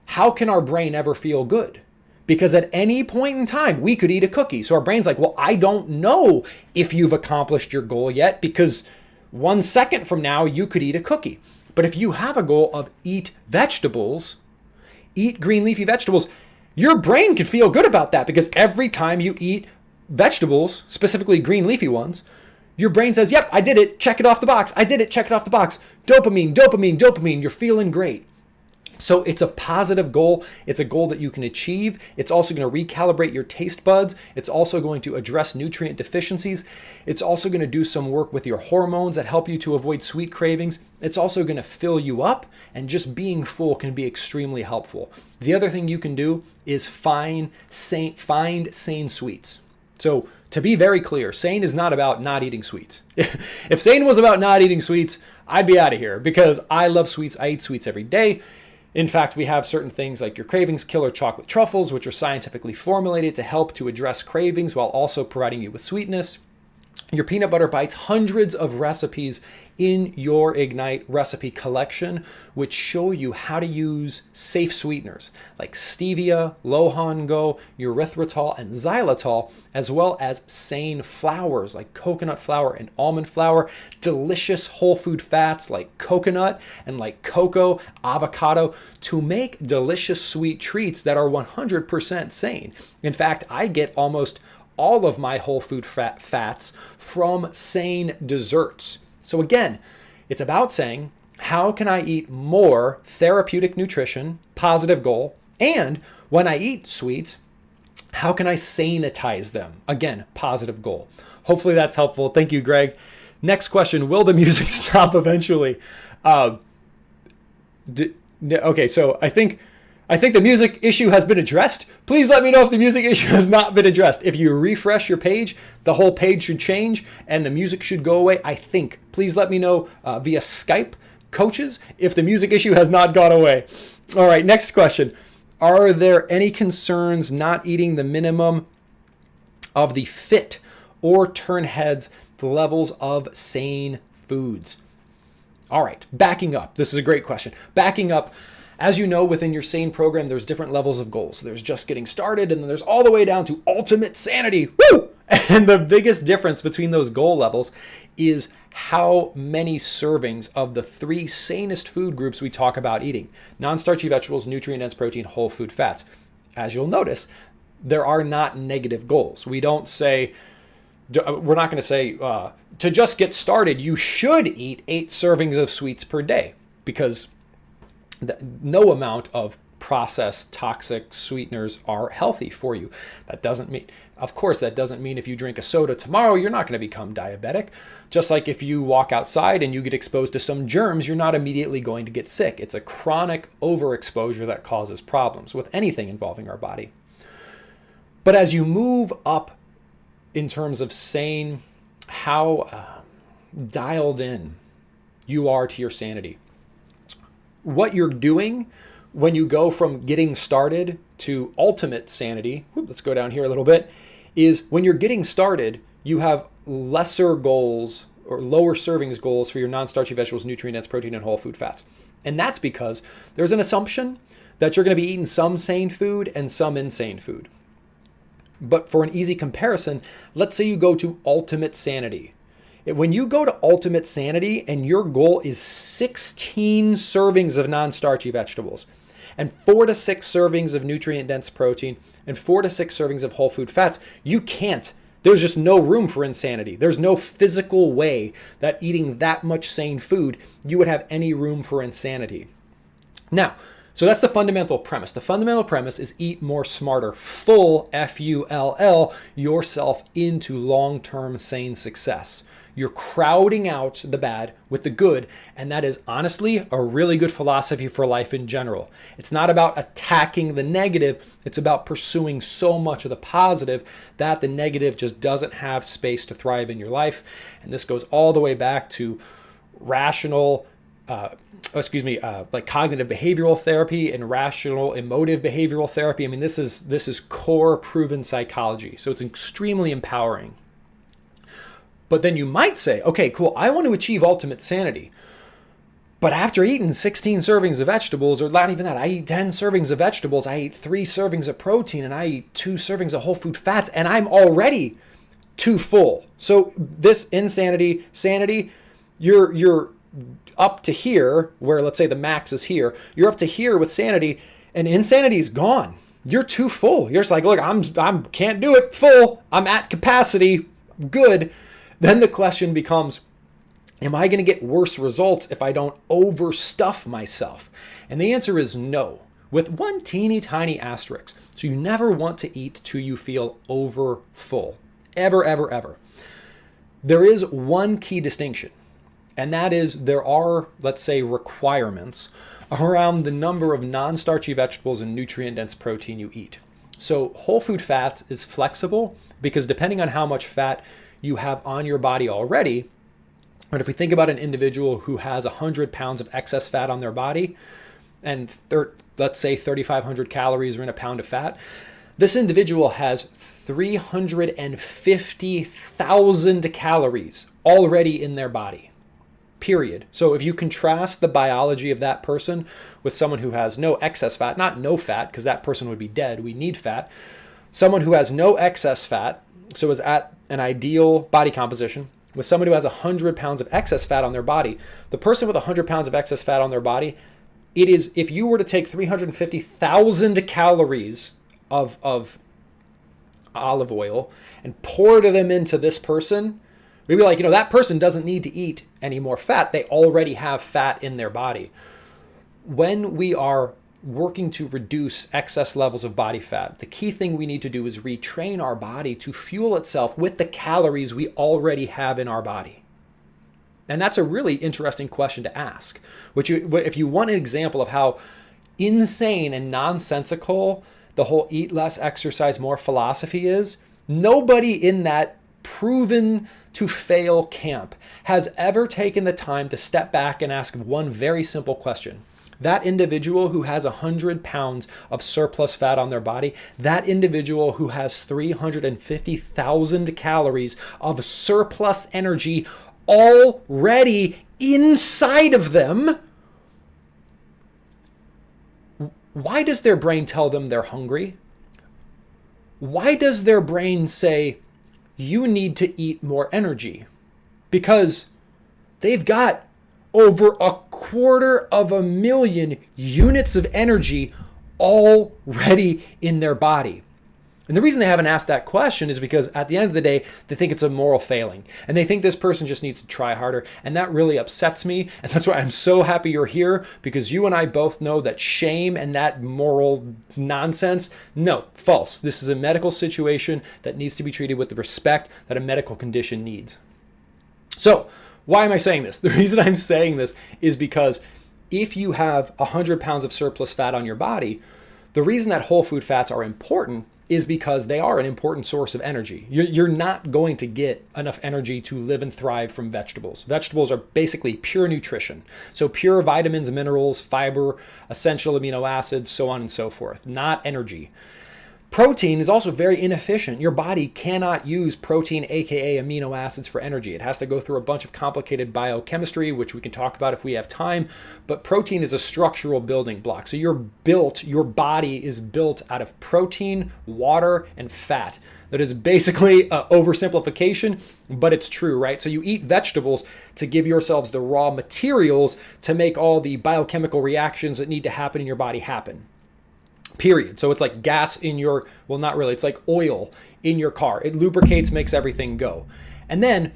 how can our brain ever feel good? Because at any point in time, we could eat a cookie. So our brain's like, well, I don't know if you've accomplished your goal yet because 1 second from now, you could eat a cookie. But if you have a goal of eat vegetables, eat green leafy vegetables, your brain can feel good about that because every time you eat vegetables, specifically green leafy ones, your brain says, yep, I did it. Check it off the box. I did it. Check it off the box. Dopamine. You're feeling great. So it's a positive goal. It's a goal that you can achieve. It's also going to recalibrate your taste buds. It's also going to address nutrient deficiencies. It's also going to do some work with your hormones that help you to avoid sweet cravings. It's also going to fill you up, and just being full can be extremely helpful. The other thing you can do is find SANE sweets. So to be very clear, SANE is not about not eating sweets. If SANE was about not eating sweets, I'd be out of here because I love sweets. I eat sweets every day. In fact, we have certain things like your cravings killer chocolate truffles, which are scientifically formulated to help to address cravings while also providing you with sweetness. Your peanut butter bites, hundreds of recipes in your Ignite recipe collection, which show you how to use safe sweeteners like stevia, Lohango, erythritol, and xylitol, as well as SANE flours like coconut flour and almond flour, delicious whole food fats like coconut and like cocoa, avocado, to make delicious sweet treats that are 100% SANE. In fact, I get almost all of my whole food fats from SANE desserts. So again, it's about saying, how can I eat more therapeutic nutrition, positive goal, and when I eat sweets, how can I sanitize them? Again, positive goal. Hopefully that's helpful. Thank you, Greg. Next question, will the music stop eventually? Okay, so I think the music issue has been addressed. Please let me know if the music issue has not been addressed. If you refresh your page, the whole page should change and the music should go away, I think. Please let me know via Skype, coaches, if the music issue has not gone away. All right, next question. Are there any concerns not eating the minimum of the fit or turn heads levels of SANE foods? All right, backing up. This is a great question. Backing up. As you know, within your SANE program, there's different levels of goals. There's just getting started, and then there's all the way down to ultimate sanity. Woo! And the biggest difference between those goal levels is how many servings of the 3 sanest food groups we talk about eating: non-starchy vegetables, nutrient-dense protein, whole food fats. As you'll notice, there are not negative goals. We don't say, we're not going to say, to just get started, you should eat 8 servings of sweets per day, because no amount of processed toxic sweeteners are healthy for you. That doesn't mean, of course, that doesn't mean if you drink a soda tomorrow, you're not going to become diabetic. Just like if you walk outside and you get exposed to some germs, you're not immediately going to get sick. It's a chronic overexposure that causes problems with anything involving our body. But as you move up in terms of SANE, how dialed in you are to your sanity, what you're doing when you go from getting started to ultimate sanity, let's go down here a little bit, is when you're getting started, you have lesser goals or lower servings goals for your non-starchy vegetables, nutrient-dense protein, and whole food fats. And that's because there's an assumption that you're going to be eating some SANE food and some insane food. But for an easy comparison, let's say you go to ultimate sanity. When you go to ultimate sanity and your goal is 16 servings of non-starchy vegetables and 4 to 6 servings of nutrient-dense protein and 4 to 6 servings of whole food fats, you can't. There's just no room for insanity. There's no physical way that eating that much SANE food, you would have any room for insanity. Now, so that's the fundamental premise. The fundamental premise is eat more smarter, full, F-U-L-L, yourself into long-term SANE success. You're crowding out the bad with the good, and that is honestly a really good philosophy for life in general. It's not about attacking the negative, it's about pursuing so much of the positive that the negative just doesn't have space to thrive in your life. And this goes all the way back to rational like cognitive behavioral therapy and rational emotive behavioral therapy. I mean, this is core proven psychology. So it's extremely empowering. But then you might say, okay, cool, I want to achieve ultimate sanity. But after eating 16 servings of vegetables, or not even that, I eat 10 servings of vegetables, I eat 3 servings of protein, and I eat 2 servings of whole food fats, and I'm already too full. So this insanity, sanity, you're up to here, where let's say the max is here, you're up to here with sanity, and insanity is gone. You're too full. You're just like, look, I'm can't do it, full, I'm at capacity, good. Then the question becomes, am I going to get worse results if I don't overstuff myself? And the answer is no, with one teeny tiny asterisk. So you never want to eat till you feel over full. Ever, ever, ever. There is one key distinction, and that is there are, let's say, requirements around the number of non-starchy vegetables and nutrient-dense protein you eat. So whole food fats is flexible because depending on how much fat you have on your body already, but if we think about an individual who has 100 pounds of excess fat on their body and let's say 3,500 calories are in a pound of fat, this individual has 350,000 calories already in their body, period. So if you contrast the biology of that person with someone who has no excess fat, not no fat, because that person would be dead, we need fat, someone who has no excess fat, so is at an ideal body composition, with someone who has 100 pounds of excess fat on their body, the person with 100 pounds of excess fat on their body, it is, if you were to take 350,000 calories of olive oil and pour them into this person, we'd be like, that person doesn't need to eat any more fat. They already have fat in their body. When we are working to reduce excess levels of body fat, the key thing we need to do is retrain our body to fuel itself with the calories we already have in our body. And that's a really interesting question to ask. If you want an example of how insane and nonsensical the whole eat less, exercise more philosophy is, nobody in that proven to fail camp has ever taken the time to step back and ask one very simple question. That individual who has 100 pounds of surplus fat on their body, that individual who has 350,000 calories of surplus energy already inside of them, why does their brain tell them they're hungry? Why does their brain say, you need to eat more energy? Because they've got over 250,000 units of energy already in their body. And the reason they haven't asked that question is because at the end of the day, they think it's a moral failing. And they think this person just needs to try harder. And that really upsets me. And that's why I'm so happy you're here, because you and I both know that shame and that moral nonsense, no, false. This is a medical situation that needs to be treated with the respect that a medical condition needs. So why am I saying this? The reason I'm saying this is because if you have 100 pounds of surplus fat on your body, the reason that whole food fats are important is because they are an important source of energy. You're not going to get enough energy to live and thrive from vegetables. Vegetables are basically pure nutrition. So pure vitamins, minerals, fiber, essential amino acids, so on and so forth, not energy. Protein is also very inefficient. Your body cannot use protein, aka amino acids, for energy. It has to go through a bunch of complicated biochemistry, which we can talk about if we have time. But protein is a structural building block. So your body is built out of protein, water, and fat. That is basically an oversimplification, but it's true, right? So you eat vegetables to give yourselves the raw materials to make all the biochemical reactions that need to happen in your body happen. Period. So it's like gas in your, well, not really, it's like oil in your car. It lubricates, makes everything go. And then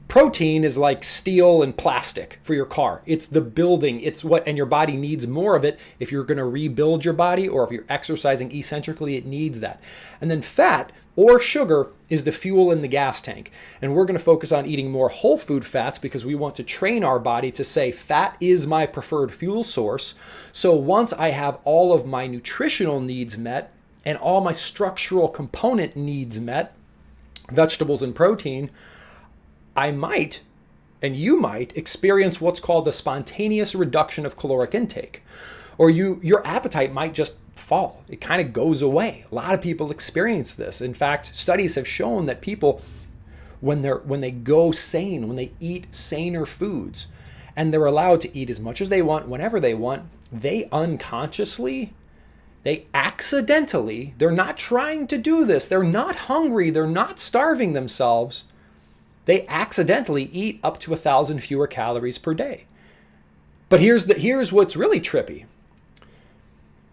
protein is like steel and plastic for your car. It's the building, it's what, and your body needs more of it. If you're going to rebuild your body, or if you're exercising eccentrically, it needs that. And then fat or sugar is the fuel in the gas tank. And we're going to focus on eating more whole food fats because we want to train our body to say fat is my preferred fuel source. So once I have all of my nutritional needs met and all my structural component needs met, vegetables and protein, I might, and you might, experience what's called the spontaneous reduction of caloric intake. Or your appetite might just fall. It kind of goes away. A lot of people experience this. In fact, studies have shown that people, when they go sane, when they eat saner foods, and they're allowed to eat as much as they want, whenever they want, they unconsciously, they accidentally, they're not trying to do this. They're not hungry. They're not starving themselves. They accidentally eat up to 1,000 fewer calories per day. But here's what's really trippy.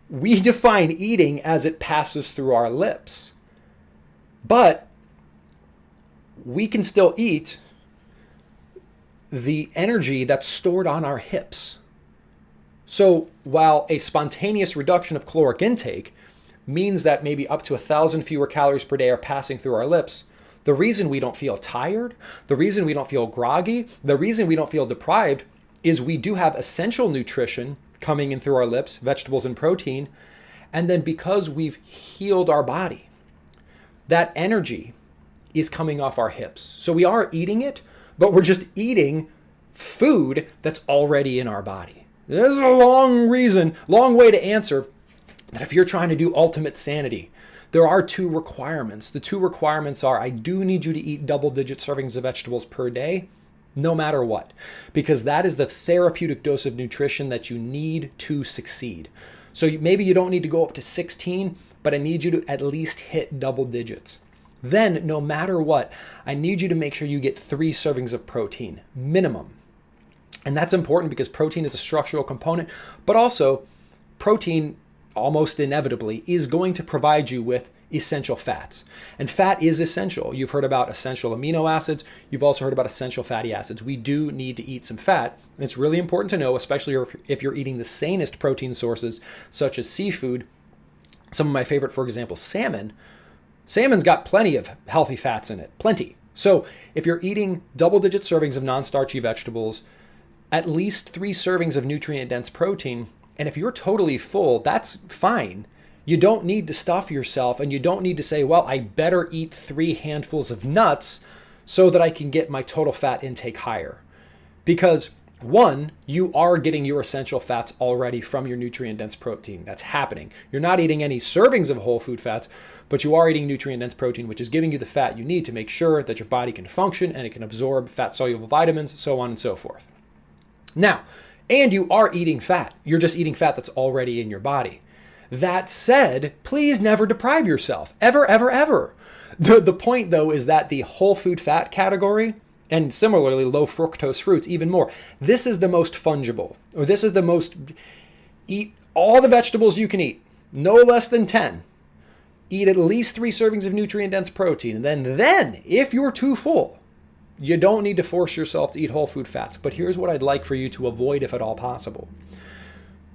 We define eating as it passes through our lips. But we can still eat the energy that's stored on our hips. So while a spontaneous reduction of caloric intake means that maybe up to 1,000 fewer calories per day are passing through our lips, the reason we don't feel tired, the reason we don't feel groggy, the reason we don't feel deprived is we do have essential nutrition coming in through our lips, vegetables and protein. And then because we've healed our body, that energy is coming off our hips. So we are eating it, but we're just eating food that's already in our body. This is a long way to answer that if you're trying to do ultimate sanity, there are two requirements. The two requirements are, I do need you to eat double-digit servings of vegetables per day, no matter what, because that is the therapeutic dose of nutrition that you need to succeed. So maybe you don't need to go up to 16, but I need you to at least hit double digits. Then, no matter what, I need you to make sure you get 3 servings of protein, minimum. And that's important because protein is a structural component, but also protein almost inevitably is going to provide you with essential fats. And fat is essential. You've heard about essential amino acids. You've also heard about essential fatty acids. We do need to eat some fat. And it's really important to know, especially if you're eating the sanest protein sources, such as seafood. Some of my favorite, for example, salmon. Salmon's got plenty of healthy fats in it, plenty. So if you're eating double-digit servings of non-starchy vegetables, at least 3 servings of nutrient-dense protein, and if you're totally full, that's fine. You don't need to stuff yourself, and you don't need to say, well, I better eat 3 handfuls of nuts so that I can get my total fat intake higher. Because 1, you are getting your essential fats already from your nutrient-dense protein. That's happening. You're not eating any servings of whole food fats, but you are eating nutrient-dense protein, which is giving you the fat you need to make sure that your body can function and it can absorb fat-soluble vitamins, so on and so forth. Now, and you are eating fat. You're just eating fat that's already in your body. That said, please never deprive yourself. Ever, ever, ever. The point, though, is that the whole food fat category, and similarly low fructose fruits even more, this is the most fungible, or this is the most, eat all the vegetables you can eat, no less than 10. eat at least 3 servings of nutrient-dense protein. And then, if you're too full, you don't need to force yourself to eat whole food fats. But here's what I'd like for you to avoid if at all possible.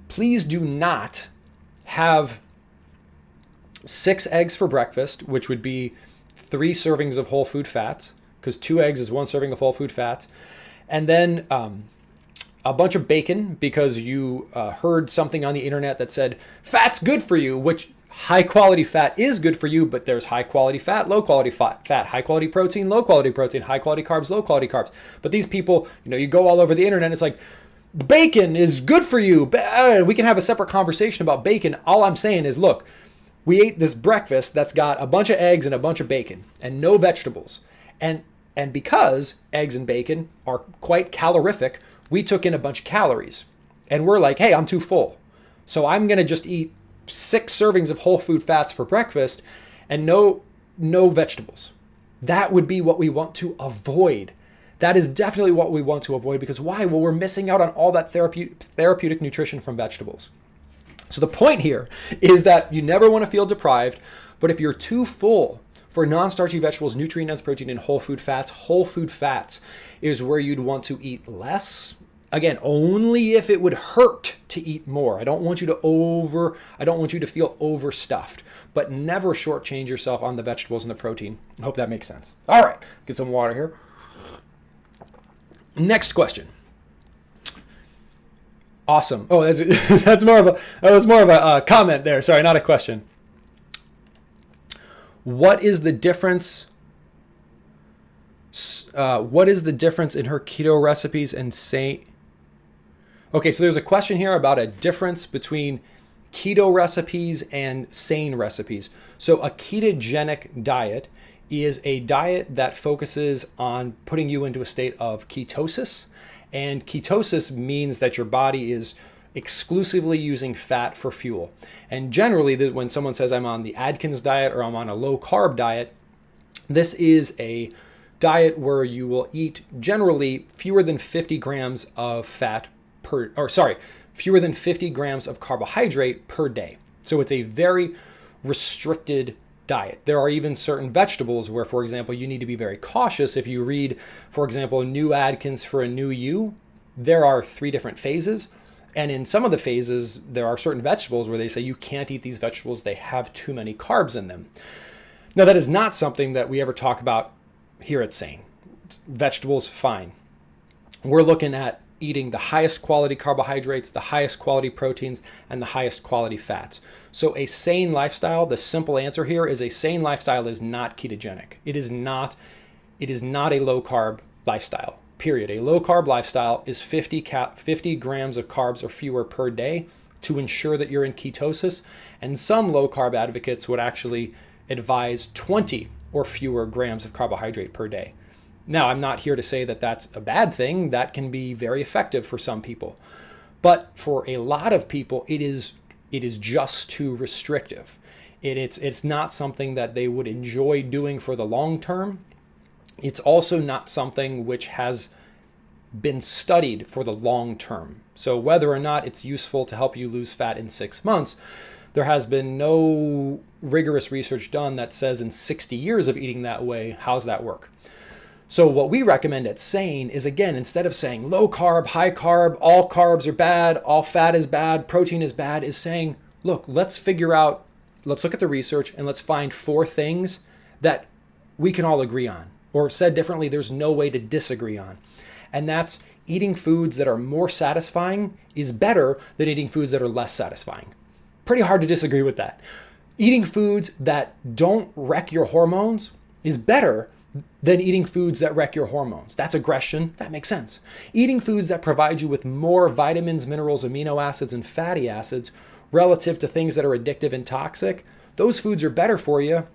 Please do not have 6 eggs for breakfast, which would be 3 servings of whole food fats, because 2 eggs is 1 serving of whole food fats. And then a bunch of bacon, because you heard something on the internet that said fat's good for you, which high quality fat is good for you, but there's high quality fat, low quality fat, high quality protein, low quality protein, high quality carbs, low quality carbs. But these people, you go all over the internet, it's like, bacon is good for you. We can have a separate conversation about bacon. All I'm saying is, look, we ate this breakfast that's got a bunch of eggs and a bunch of bacon and no vegetables. And because eggs and bacon are quite calorific, we took in a bunch of calories. And we're like, hey, I'm too full. So I'm going to just eat 6 servings of whole food fats for breakfast and no vegetables. That would be what we want to avoid. That is definitely what we want to avoid, because why? Well, we're missing out on all that therapeutic nutrition from vegetables. So the point here is that you never want to feel deprived, but if you're too full for non-starchy vegetables, nutrient-dense protein, and whole food fats is where you'd want to eat less. Again, only if it would hurt to eat more. I don't want you to feel overstuffed, but never shortchange yourself on the vegetables and the protein. I hope that makes sense. All right, get some water here. Next question. Awesome. Oh, that was more of a comment there. Sorry, not a question. What is the difference? What is the difference in her keto recipes and SANE? Okay, so there's a question here about a difference between keto recipes and SANE recipes. So a ketogenic diet is a diet that focuses on putting you into a state of ketosis. And ketosis means that your body is exclusively using fat for fuel. And generally, when someone says I'm on the Atkins diet or I'm on a low carb diet, this is a diet where you will eat generally fewer than 50 grams of fewer than 50 grams of carbohydrate per day. So it's a very restricted diet. There are even certain vegetables where, for example, you need to be very cautious. If you read, for example, New Atkins for a New You, there are 3 different phases. And in some of the phases, there are certain vegetables where they say you can't eat these vegetables. They have too many carbs in them. Now, that is not something that we ever talk about here at SANE. Vegetables, fine. We're looking at eating the highest quality carbohydrates, the highest quality proteins, and the highest quality fats. So a SANE lifestyle, the simple answer here is a SANE lifestyle is not ketogenic. It is not a low carb lifestyle, period. A low carb lifestyle is 50 grams of carbs or fewer per day to ensure that you're in ketosis. And some low carb advocates would actually advise 20 or fewer grams of carbohydrate per day. Now, I'm not here to say that that's a bad thing. That can be very effective for some people. But for a lot of people, it is just too restrictive. It's not something that they would enjoy doing for the long term. It's also not something which has been studied for the long term. So whether or not it's useful to help you lose fat in 6 months, there has been no rigorous research done that says in 60 years of eating that way, how's that work? So what we recommend at SANE is, again, instead of saying low carb, high carb, all carbs are bad, all fat is bad, protein is bad, is saying, look, let's look at the research and let's find 4 things that we can all agree on. Or said differently, there's no way to disagree on. And that's eating foods that are more satisfying is better than eating foods that are less satisfying. Pretty hard to disagree with that. Eating foods that don't wreck your hormones is better than eating foods that wreck your hormones. That's aggression. That makes sense. Eating foods that provide you with more vitamins, minerals, amino acids, and fatty acids relative to things that are addictive and toxic, those foods are better for you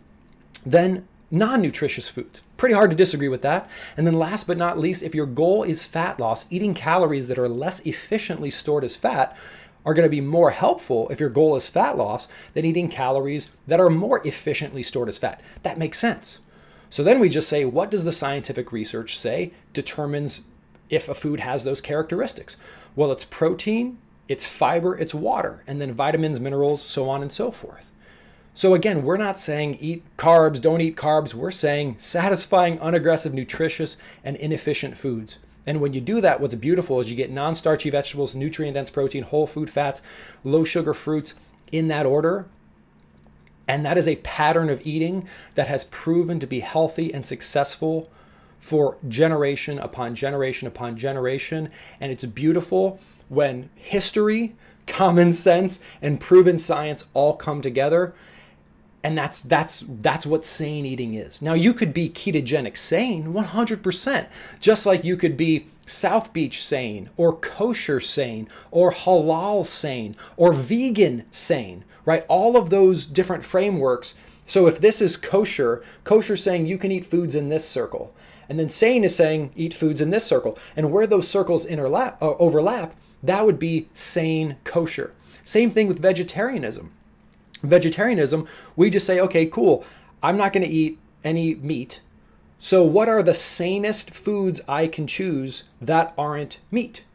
than non-nutritious foods. Pretty hard to disagree with that. And then last but not least, if your goal is fat loss, eating calories that are less efficiently stored as fat are going to be more helpful if your goal is fat loss than eating calories that are more efficiently stored as fat. That makes sense. So then we just say, what does the scientific research say determines if a food has those characteristics? Well, it's protein, it's fiber, it's water, and then vitamins, minerals, so on and so forth. So again, we're not saying eat carbs, don't eat carbs. We're saying satisfying, unaggressive, nutritious, and inefficient foods. And when you do that, what's beautiful is you get non-starchy vegetables, nutrient-dense protein, whole food fats, low sugar fruits in that order. And that is a pattern of eating that has proven to be healthy and successful for generation upon generation upon generation. And it's beautiful when history, common sense, and proven science all come together. And that's what sane eating is. Now, you could be ketogenic sane 100%, just like you could be South Beach sane or kosher sane or halal sane or vegan sane, right? All of those different frameworks. So if this is kosher, kosher saying you can eat foods in this circle. And then sane is saying eat foods in this circle. And where those circles overlap, that would be sane kosher. Same thing with vegetarianism. Vegetarianism, we just say, okay, cool, I'm not going to eat any meat. So what are the sanest foods I can choose that aren't meat?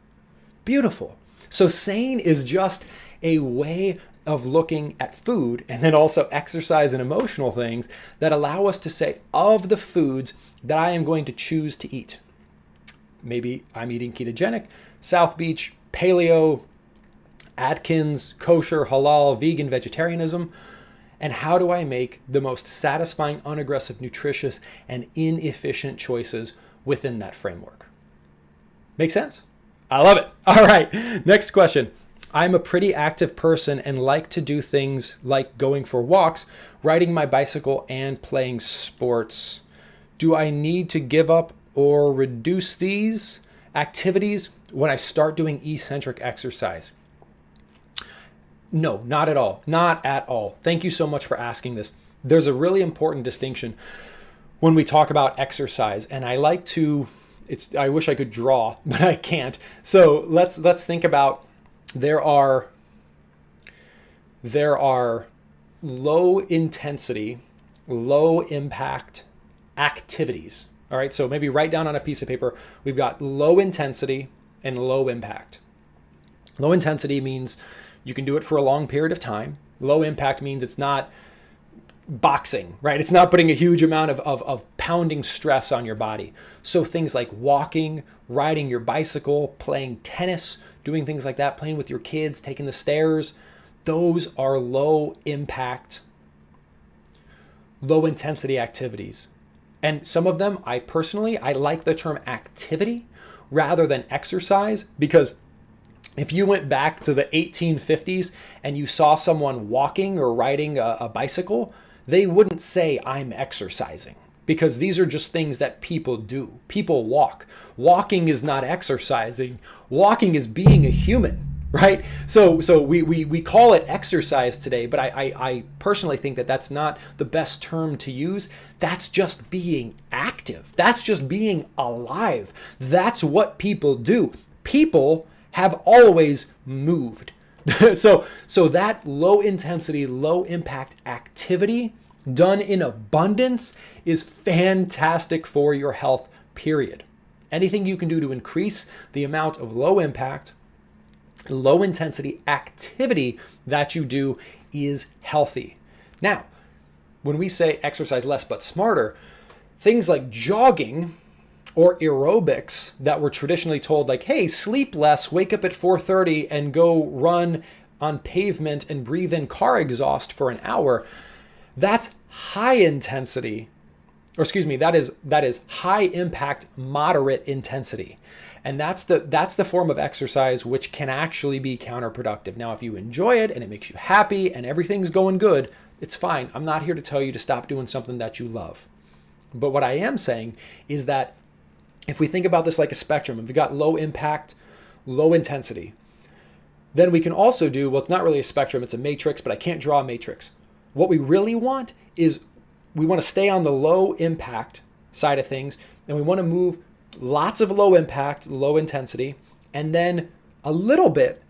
Beautiful. So sane is just a way of looking at food, and then also exercise and emotional things that allow us to say, of the foods that I am going to choose to eat. Maybe I'm eating ketogenic, South Beach, paleo, Atkins, kosher, halal, vegan, vegetarianism, and how do I make the most satisfying, unaggressive, nutritious, and inefficient choices within that framework? Make sense? I love it. All right, next question. I'm a pretty active person and like to do things like going for walks, riding my bicycle, and playing sports. Do I need to give up or reduce these activities when I start doing eccentric exercise? No, not at all. Not at all. Thank you so much for asking this. There's a really important distinction when we talk about exercise, and I like to, I wish I could draw, but I can't. So let's think about there are low intensity, low impact activities. All right, so maybe write down on a piece of paper, we've got low intensity and low impact. Low intensity means you can do it for a long period of time. Low impact means it's not boxing, right? It's not putting a huge amount of pounding stress on your body. So things like walking, riding your bicycle, playing tennis, doing things like that, playing with your kids, taking the stairs, those are low impact, low intensity activities. And some of them, I like the term activity rather than exercise, because if you went back to the 1850s and you saw someone walking or riding a bicycle, they wouldn't say, I'm exercising, because these are just things that people do. People walk. Walking is not exercising. Walking is being a human, right? So we call it exercise today, but I personally think that that's not the best term to use. That's just being active. That's just being alive. That's what people do. People have always moved. So that low intensity, low impact activity done in abundance is fantastic for your health, period. Anything you can do to increase the amount of low impact, low intensity activity that you do is healthy. Now, when we say exercise less but smarter, things like jogging or aerobics that were traditionally told, like, hey, sleep less, wake up at 4:30 and go run on pavement and breathe in car exhaust for an hour, that's high intensity, or excuse me, that is high impact, moderate intensity. And that's the form of exercise which can actually be counterproductive. Now, if you enjoy it and it makes you happy and everything's going good, it's fine. I'm not here to tell you to stop doing something that you love. But what I am saying is that if we think about this like a spectrum, if we got low impact, low intensity, then we can also do, well, it's not really a spectrum, it's a matrix, but I can't draw a matrix. What we really want is we want to stay on the low impact side of things, and we want to move lots of low impact, low intensity, and then a little bit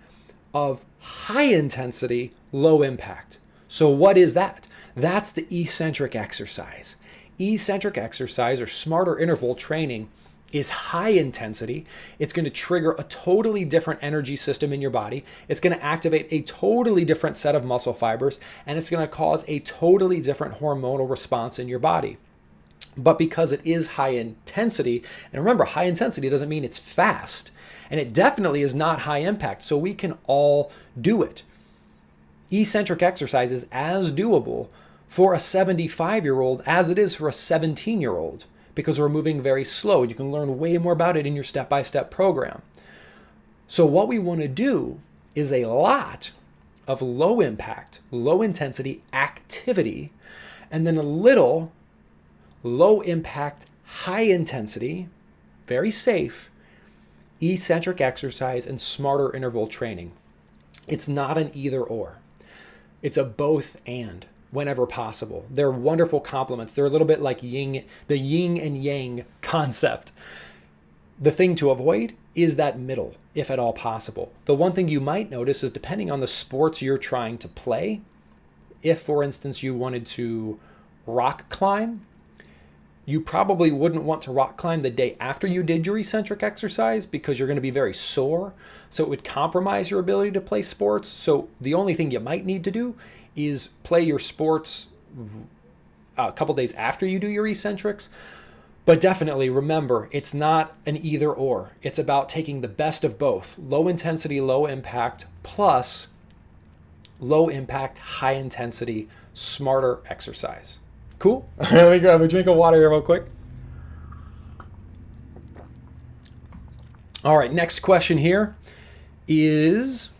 of high intensity, low impact. So what is that? That's the eccentric exercise. Eccentric exercise, or smarter interval training, is high intensity. It's going to trigger a totally different energy system in your body. It's going to activate a totally different set of muscle fibers, and it's going to cause a totally different hormonal response in your body. But because it is high intensity, and remember, high intensity doesn't mean it's fast, and it definitely is not high impact, so we can all do it. Eccentric exercise is as doable for a 75-year-old as it is for a 17-year-old because we're moving very slow. You can learn way more about it in your step-by-step program. So what we want to do is a lot of low impact, low intensity activity, and then a little low impact, high intensity, very safe, eccentric exercise and smarter interval training. It's not an either or. It's a both and whenever possible. They're wonderful complements. They're a little bit like the yin and yang concept. The thing to avoid is that middle, if at all possible. The one thing you might notice is depending on the sports you're trying to play, if, for instance, you wanted to rock climb, you probably wouldn't want to rock climb the day after you did your eccentric exercise because you're going to be very sore. So it would compromise your ability to play sports. So the only thing you might need to do is play your sports a couple days after you do your eccentrics. But definitely remember, it's not an either or. It's about taking the best of both. Low intensity, low impact, plus low impact, high intensity, smarter exercise. Cool? Let me grab a drink of water here real quick. All right, next question here is,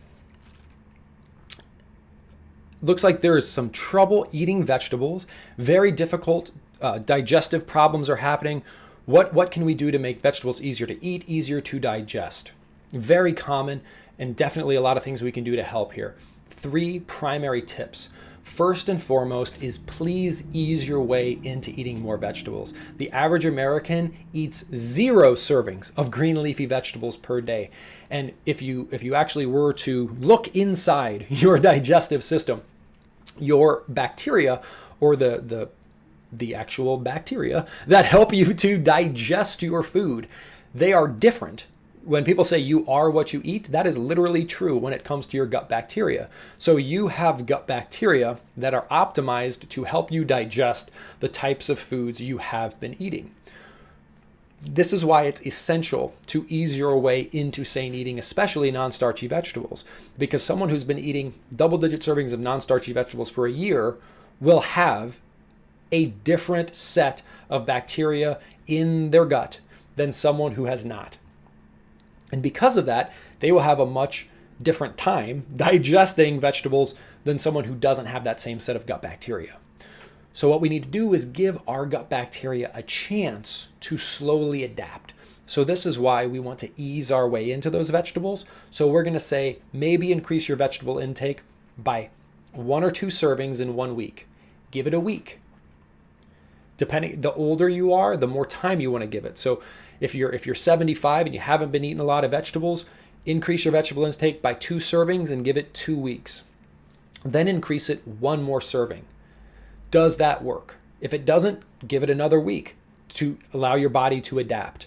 looks like there is some trouble eating vegetables, very difficult digestive problems are happening. What can we do to make vegetables easier to eat, easier to digest? Very common, and definitely a lot of things we can do to help here. 3 primary tips. First and foremost is please ease your way into eating more vegetables. The average American eats 0 servings of green leafy vegetables per day. And if you actually were to look inside your digestive system, your bacteria, or the actual bacteria that help you to digest your food, they are different. When people say you are what you eat, that is literally true when it comes to your gut bacteria. So you have gut bacteria that are optimized to help you digest the types of foods you have been eating. This is why it's essential to ease your way into sane eating, especially non-starchy vegetables, because someone who's been eating double-digit servings of non-starchy vegetables for a year will have a different set of bacteria in their gut than someone who has not. And because of that, they will have a much different time digesting vegetables than someone who doesn't have that same set of gut bacteria. So what we need to do is give our gut bacteria a chance to slowly adapt. So this is why we want to ease our way into those vegetables. So we're going to say maybe increase your vegetable intake by 1 or 2 servings in 1 week. Give it a week. Depending, the older you are, the more time you want to give it. So if you're 75 and you haven't been eating a lot of vegetables, increase your vegetable intake by 2 servings and give it 2 weeks. Then increase it 1 more serving. Does that work? If it doesn't, give it another week to allow your body to adapt.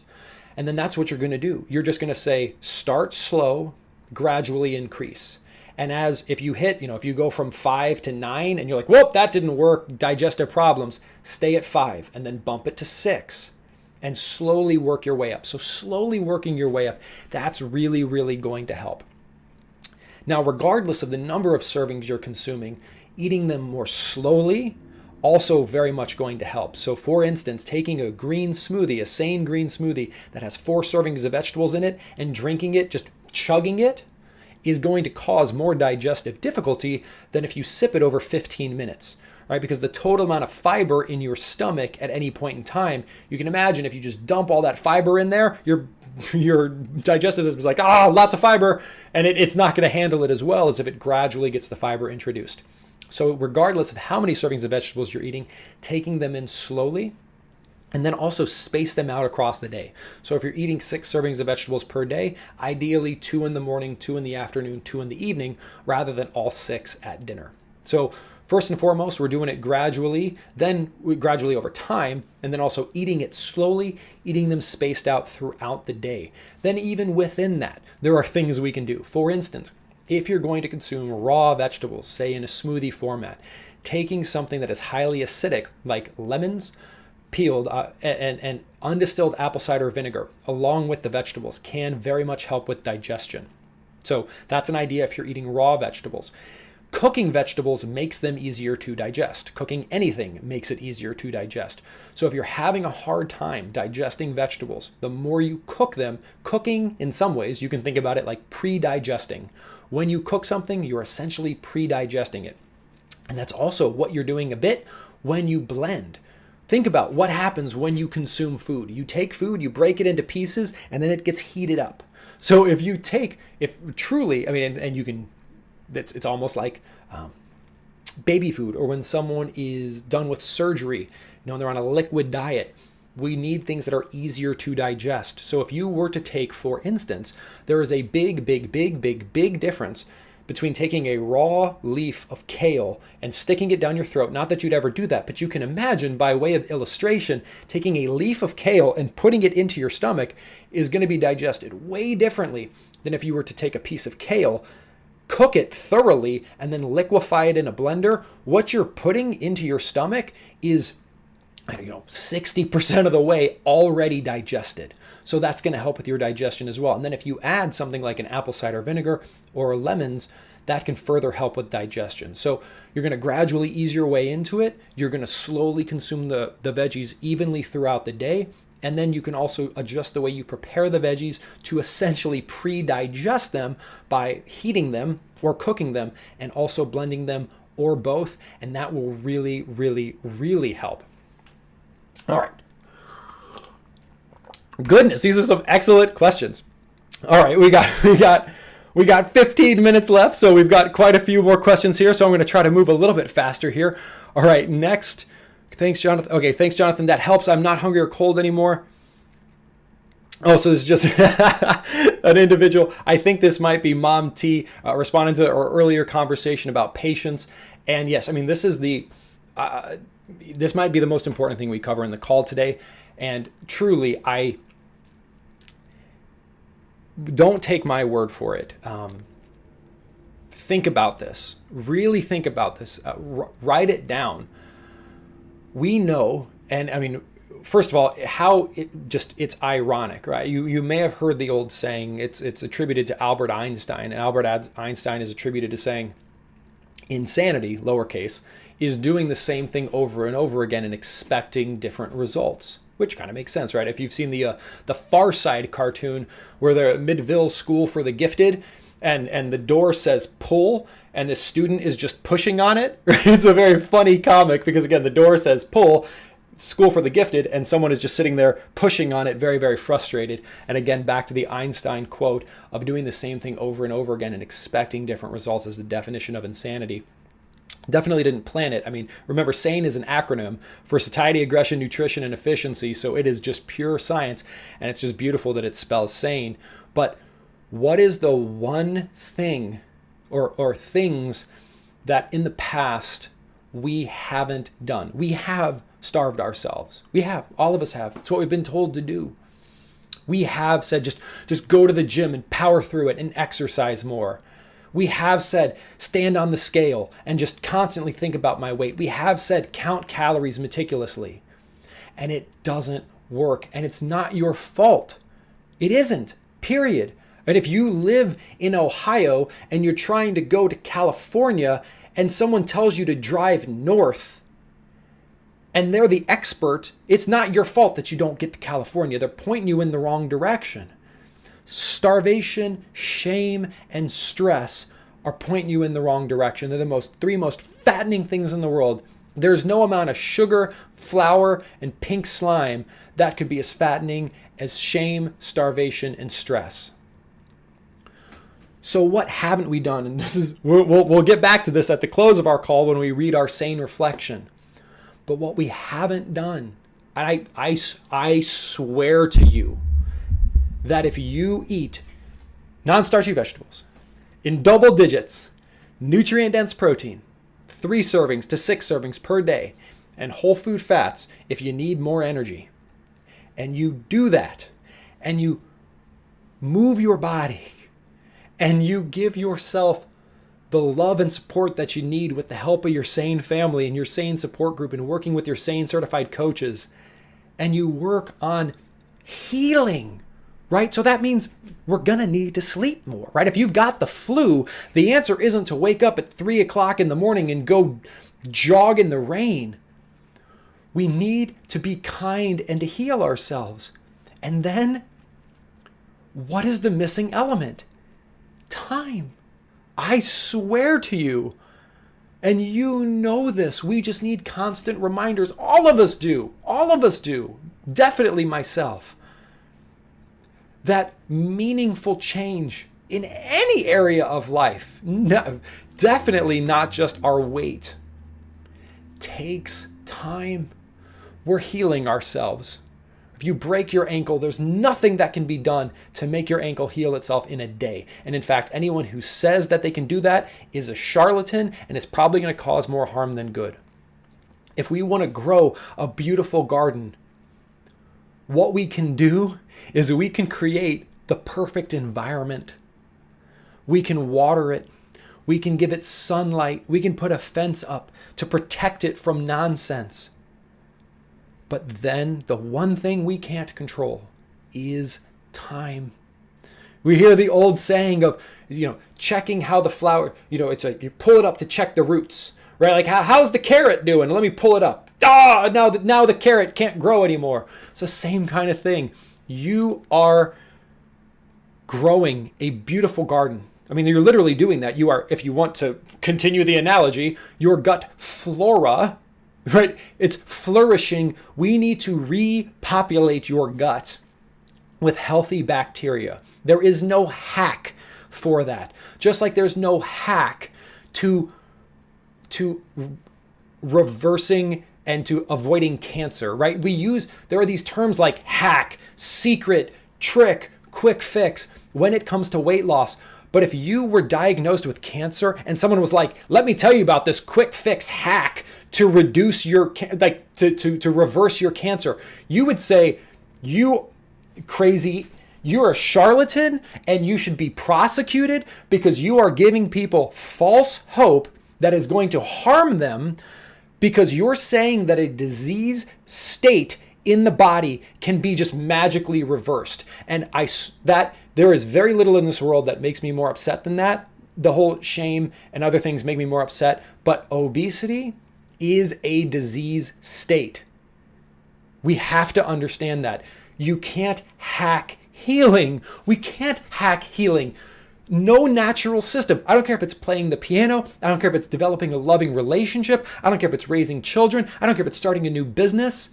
And then that's what you're going to do. You're just going to say, start slow, gradually increase. And if you go from 5 to 9 and you're like, whoop, that didn't work, digestive problems, stay at 5 and then bump it to 6 and slowly work your way up. So slowly working your way up, that's really, really going to help. Now, regardless of the number of servings you're consuming, eating them more slowly, also very much going to help. So for instance, taking a green smoothie, a SANE green smoothie that has 4 servings of vegetables in it and drinking it, just chugging it, is going to cause more digestive difficulty than if you sip it over 15 minutes, right? Because the total amount of fiber in your stomach at any point in time, you can imagine if you just dump all that fiber in there, your digestive system is like, lots of fiber, and it's not going to handle it as well as if it gradually gets the fiber introduced. So regardless of how many servings of vegetables you're eating, taking them in slowly, and then also space them out across the day. So if you're eating 6 servings of vegetables per day, ideally 2 in the morning, 2 in the afternoon, 2 in the evening, rather than all 6 at dinner. So First and foremost, we're doing it gradually, then gradually over time, and then also eating it slowly, eating them spaced out throughout the day. Then even within that, there are things we can do. For instance, if you're going to consume raw vegetables, say in a smoothie format, taking something that is highly acidic, like lemons, peeled and undistilled apple cider vinegar, along with the vegetables, can very much help with digestion. So that's an idea if you're eating raw vegetables. Cooking vegetables makes them easier to digest. Cooking anything makes it easier to digest. So if you're having a hard time digesting vegetables, the more you cook them, cooking in some ways, you can think about it like pre-digesting. When you cook something, you're essentially pre-digesting it. And that's also what you're doing a bit when you blend. Think about what happens when you consume food. You take food, you break it into pieces, and then it gets heated up. So if truly, I mean, and you can, it's almost like baby food, or when someone is done with surgery, they're on a liquid diet. We need things that are easier to digest. So if you were to take, for instance, there is a big difference between taking a raw leaf of kale and sticking it down your throat. Not that you'd ever do that, but you can imagine, by way of illustration, taking a leaf of kale and putting it into your stomach is going to be digested way differently than if you were to take a piece of kale, cook it thoroughly, and then liquefy it in a blender. What you're putting into your stomach is 60% of the way already digested. So that's going to help with your digestion as well. And then if you add something like an apple cider vinegar or lemons, that can further help with digestion. So you're going to gradually ease your way into it. You're going to slowly consume the veggies evenly throughout the day. And then you can also adjust the way you prepare the veggies to essentially pre-digest them by heating them or cooking them and also blending them, or both. And that will really, really, really help. All right. Goodness, these are some excellent questions. All right, we got 15 minutes left, so we've got quite a few more questions here. So I'm going to try to move a little bit faster here. All right, next. Thanks, Jonathan. Okay, thanks, Jonathan. That helps. I'm not hungry or cold anymore. Oh, so this is just an individual. I think this might be Mom T responding to our earlier conversation about patience. And yes, I mean, this is this might be the most important thing we cover in the call today. And truly, I don't take my word for it. Think about this. Really think about this. Write it down. We know, and I mean, first of all, how it's ironic, right? You may have heard the old saying, it's attributed to Albert Einstein, and Albert Einstein is attributed to saying, insanity, lowercase, is doing the same thing over and over again and expecting different results, which kind of makes sense, right? If you've seen the Far Side cartoon where they're at Midville School for the Gifted, and the door says pull, and the student is just pushing on it, right? It's a very funny comic because, again, the door says pull, School for the Gifted, and someone is just sitting there pushing on it, very, very frustrated. And again, back to the Einstein quote of doing the same thing over and over again and expecting different results is the definition of insanity. Definitely didn't plan it. I mean, remember, SANE is an acronym for satiety, aggression, nutrition, and efficiency. So it is just pure science, and it's just beautiful that it spells sane. But what is the one thing or things that in the past we haven't done? We have starved ourselves. We have. All of us have. It's what we've been told to do. We have said just go to the gym and power through it and exercise more. We have said stand on the scale and just constantly think about my weight. We have said count calories meticulously. And it doesn't work. And it's not your fault. It isn't. Period. And if you live in Ohio and you're trying to go to California and someone tells you to drive north and they're the expert, it's not your fault that you don't get to California. They're pointing you in the wrong direction. Starvation, shame, and stress are pointing you in the wrong direction. They're the three most fattening things in the world. There's no amount of sugar, flour, and pink slime that could be as fattening as shame, starvation, and stress. So what haven't we done? And this is we'll get back to this at the close of our call when we read our SANE reflection. But what we haven't done, I swear to you that if you eat non-starchy vegetables in double digits, nutrient-dense protein, 3 servings to 6 servings per day, and whole food fats if you need more energy. And you do that, and you move your body, and you give yourself the love and support that you need with the help of your SANE family and your SANE support group and working with your SANE certified coaches. And you work on healing, right? So that means we're going to need to sleep more, right? If you've got the flu, the answer isn't to wake up at 3 o'clock in the morning and go jog in the rain. We need to be kind and to heal ourselves. And then, what is the missing element? Time. I swear to you, and you know this, we just need constant reminders. All of us do. All of us do. Definitely myself. That meaningful change in any area of life, no, definitely not just our weight, takes time. We're healing ourselves. If you break your ankle, there's nothing that can be done to make your ankle heal itself in a day. And in fact, anyone who says that they can do that is a charlatan and is probably going to cause more harm than good. If we want to grow a beautiful garden, what we can do is we can create the perfect environment. We can water it. We can give it sunlight. We can put a fence up to protect it from nonsense. But then the one thing we can't control is time. We hear the old saying of, checking how the flower, it's like you pull it up to check the roots, right? Like, how's the carrot doing? Let me pull it up. Now the carrot can't grow anymore. So same kind of thing. You are growing a beautiful garden. I mean, you're literally doing that. You are, if you want to continue the analogy, your gut flora, right? It's flourishing. We need to repopulate your gut with healthy bacteria. There is no hack for that. Just like there's no hack to reversing and to avoiding cancer, right? There are these terms like hack, secret, trick, quick fix when it comes to weight loss. But if you were diagnosed with cancer and someone was like, let me tell you about this quick fix hack to reduce to reverse your cancer, you would say, you crazy, you're a charlatan and you should be prosecuted because you are giving people false hope that is going to harm them because you're saying that a disease state in the body can be just magically reversed. And there is very little in this world that makes me more upset than that. The whole shame and other things make me more upset. But obesity is a disease state. We have to understand that. You can't hack healing. We can't hack healing. No natural system. I don't care if it's playing the piano. I don't care if it's developing a loving relationship. I don't care if it's raising children. I don't care if it's starting a new business.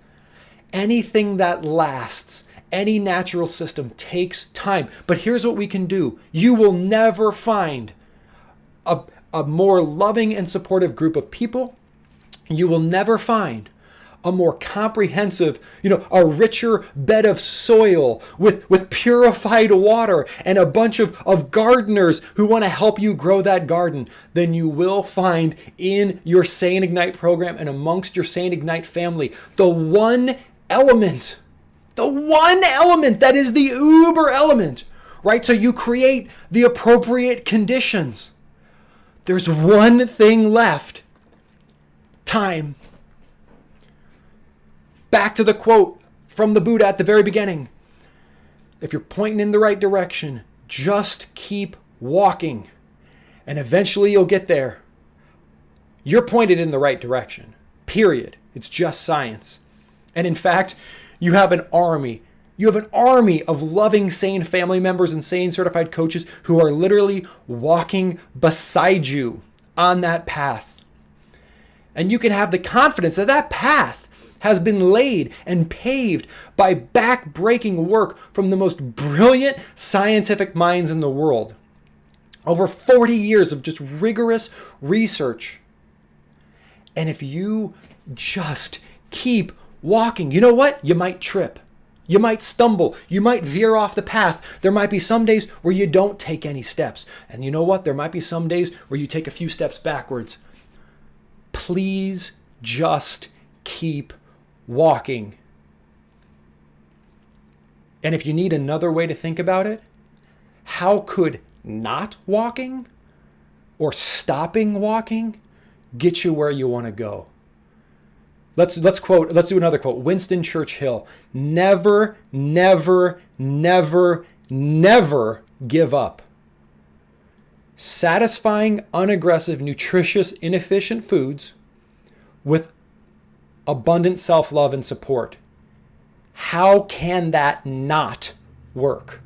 Anything that lasts, any natural system takes time. But here's what we can do. You will never find a more loving and supportive group of people. You will never find a more comprehensive, a richer bed of soil with purified water and a bunch of gardeners who want to help you grow that garden than you will find in your SANE Ignite program and amongst your SANE Ignite family. The one element that is the uber element, right? So you create the appropriate conditions. There's one thing left. Time. Back to the quote from the Buddha at the very beginning. If you're pointing in the right direction, just keep walking and eventually you'll get there. You're pointed in the right direction, period. It's just science. And in fact, you have an army. You have an army of loving SANE family members and SANE certified coaches who are literally walking beside you on that path. And you can have the confidence that that path has been laid and paved by back-breaking work from the most brilliant scientific minds in the world. Over 40 years of just rigorous research. And if you just keep walking, you know what? You might trip. You might stumble. You might veer off the path. There might be some days where you don't take any steps. And you know what? There might be some days where you take a few steps backwards. please just keep walking. And if you need another way to think about it, how could not walking or stopping walking get you where you want to go? Let's do another quote. Winston Churchill: never, never, never, never give up. Satisfying, unaggressive, nutritious, inefficient foods with abundant self-love and support. How can that not work?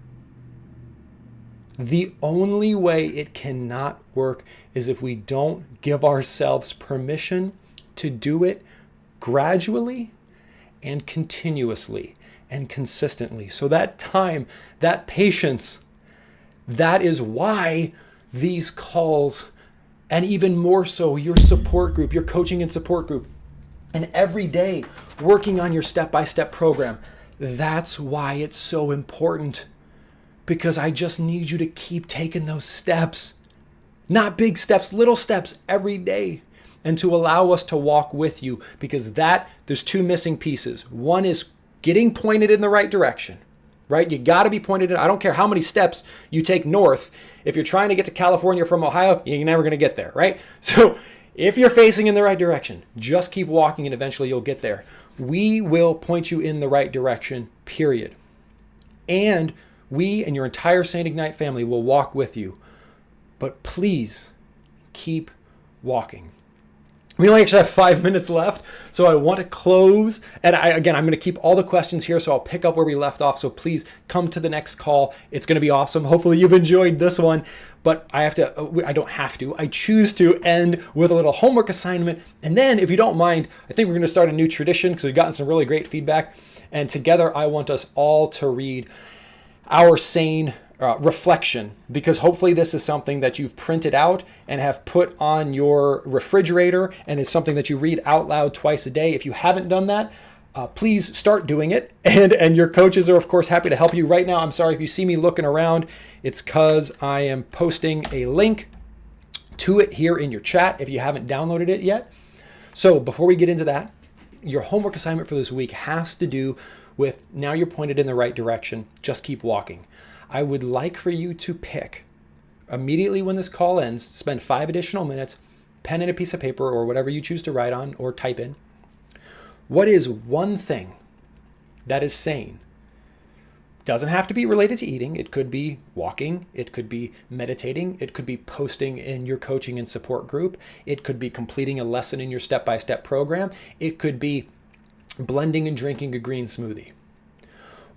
The only way it cannot work is if we don't give ourselves permission to do it gradually and continuously and consistently. So that time, that patience, that is why these calls, and even more so your support group, your coaching and support group, and every day working on your step-by-step program, that's why it's so important. Because I just need you to keep taking those steps. Not big steps, little steps every day. And to allow us to walk with you, because there's two missing pieces. One is getting pointed in the right direction, right? You got to be pointed in. I don't care how many steps you take north. If you're trying to get to California from Ohio, you're never going to get there, right? So if you're facing in the right direction, just keep walking and eventually you'll get there. We will point you in the right direction, period. And we and your entire SANE Ignite family will walk with you. But please keep walking. We only actually have 5 minutes left, so I want to close. And I'm going to keep all the questions here, so I'll pick up where we left off. So please come to the next call. It's going to be awesome. Hopefully you've enjoyed this one. But I choose to end with a little homework assignment. And then, if you don't mind, I think we're going to start a new tradition because we've gotten some really great feedback. And together, I want us all to read our SANE reflection, because hopefully this is something that you've printed out and have put on your refrigerator, and it's something that you read out loud twice a day. If you haven't done that, please start doing it. And your coaches are, of course, happy to help you. Right now, I'm sorry if you see me looking around. It's because I am posting a link to it here in your chat if you haven't downloaded it yet. So before we get into that, your homework assignment for this week has to do with, now you're pointed in the right direction, just keep walking. I would like for you to pick, immediately when this call ends, spend 5 additional minutes, pen and a piece of paper or whatever you choose to write on or type in. What is one thing that is SANE? Doesn't have to be related to eating. It could be walking. It could be meditating. It could be posting in your coaching and support group. It could be completing a lesson in your step-by-step program. It could be blending and drinking a green smoothie.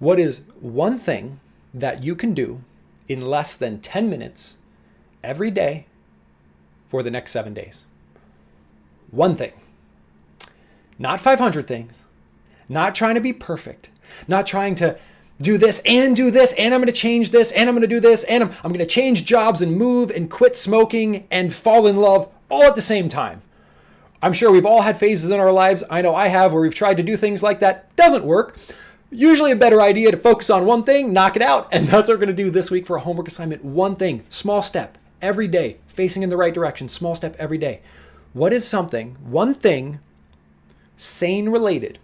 What is one thing that you can do in less than 10 minutes every day for the next 7 days? One thing. Not 500 things. Not trying to be perfect. Not trying to do this, and I'm going to change this, and I'm going to do this, and I'm going to change jobs and move and quit smoking and fall in love all at the same time. I'm sure we've all had phases in our lives, I know I have, where we've tried to do things like that. Doesn't work. Usually a better idea to focus on one thing, knock it out. And that's what we're going to do this week for a homework assignment. One thing, small step every day, facing in the right direction, small step every day. What is something, one thing, SANE related,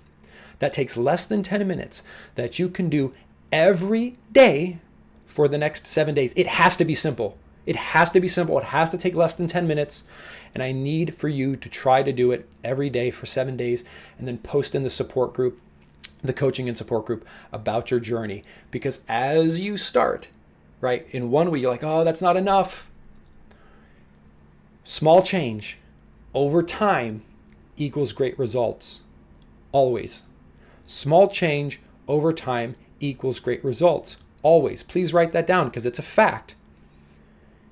that takes less than 10 minutes that you can do every day for the next 7 days? It has to be simple. It has to be simple. It has to take less than 10 minutes. And I need for you to try to do it every day for 7 days, and then post in the support group, the coaching and support group, about your journey. Because as you start, right, in 1 week, you're like, oh, that's not enough. Small change over time equals great results. Always. Small change over time equals great results. Always. Please write that down, because it's a fact.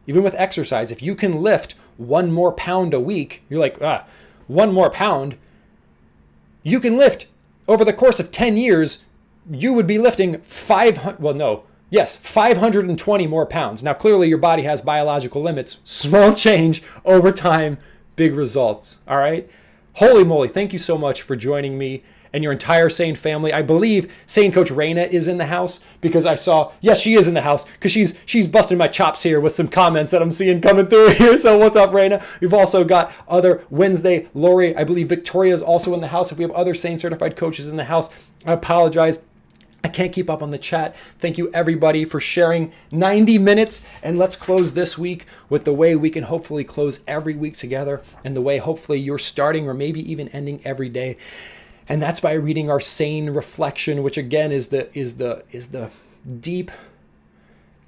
Even with exercise, if you can lift 1 more pound a week, you're like, 1 more pound. You can lift over the course of 10 years, you would be lifting 520 more pounds. Now, clearly your body has biological limits. Small change over time, big results. All right. Holy moly. Thank you so much for joining me and your entire SANE family. I believe SANE coach Raina is in the house, because I saw, yes, she is in the house, because she's busting my chops here with some comments that I'm seeing coming through here. So what's up, Raina? We've also got other Wednesday, Lori. I believe Victoria is also in the house. If we have other SANE certified coaches in the house, I apologize, I can't keep up on the chat. Thank you everybody for sharing 90 minutes. And let's close this week with the way we can hopefully close every week together, and the way hopefully you're starting or maybe even ending every day. And that's by reading our SANE reflection, which again is the deep,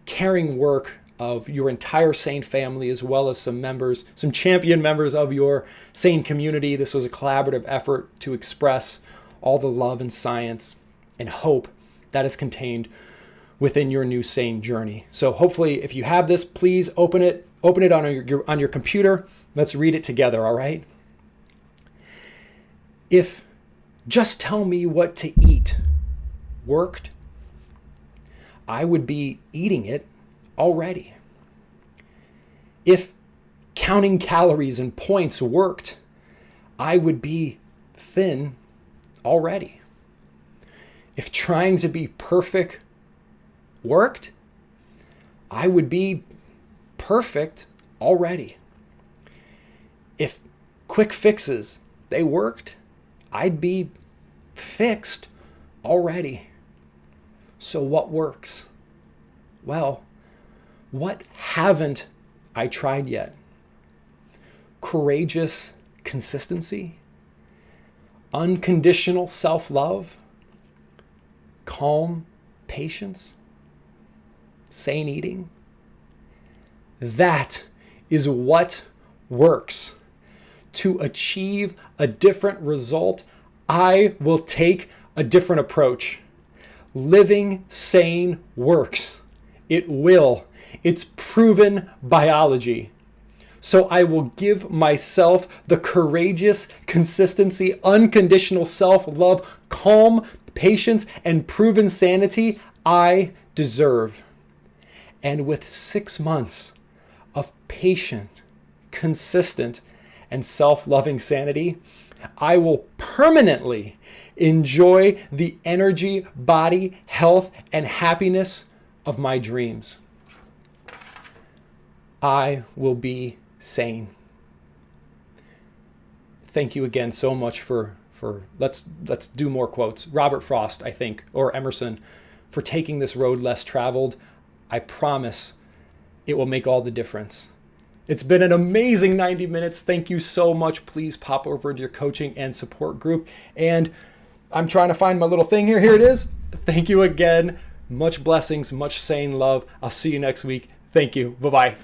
caring work of your entire SANE family, as well as some champion members of your SANE community. This was a collaborative effort to express all the love and science and hope that is contained within your new SANE journey. So hopefully, if you have this, please open it on your computer. Let's read it together, all right? If just tell me what to eat worked, I would be eating it already. If counting calories and points worked, I would be thin already. If trying to be perfect worked, I would be perfect already. If quick fixes, they worked, I'd be fixed already. So what works? Well, what haven't I tried yet? Courageous consistency, unconditional self-love, calm patience, sane eating. That is what works. To achieve a different result, I will take a different approach. Living SANE works. It will. It's proven biology. So I will give myself the courageous consistency, unconditional self-love, calm patience, and proven sanity I deserve. And with 6 months of patient, consistent, and self-loving sanity, I will permanently enjoy the energy, body, health, and happiness of my dreams. I will be sane. Thank you again so much for let's do more quotes. Robert Frost, I think, or Emerson, for taking this road less traveled. I promise it will make all the difference. It's been an amazing 90 minutes. Thank you so much. Please pop over into your coaching and support group. And I'm trying to find my little thing here. Here it is. Thank you again. Much blessings, much SANE love. I'll see you next week. Thank you. Bye-bye.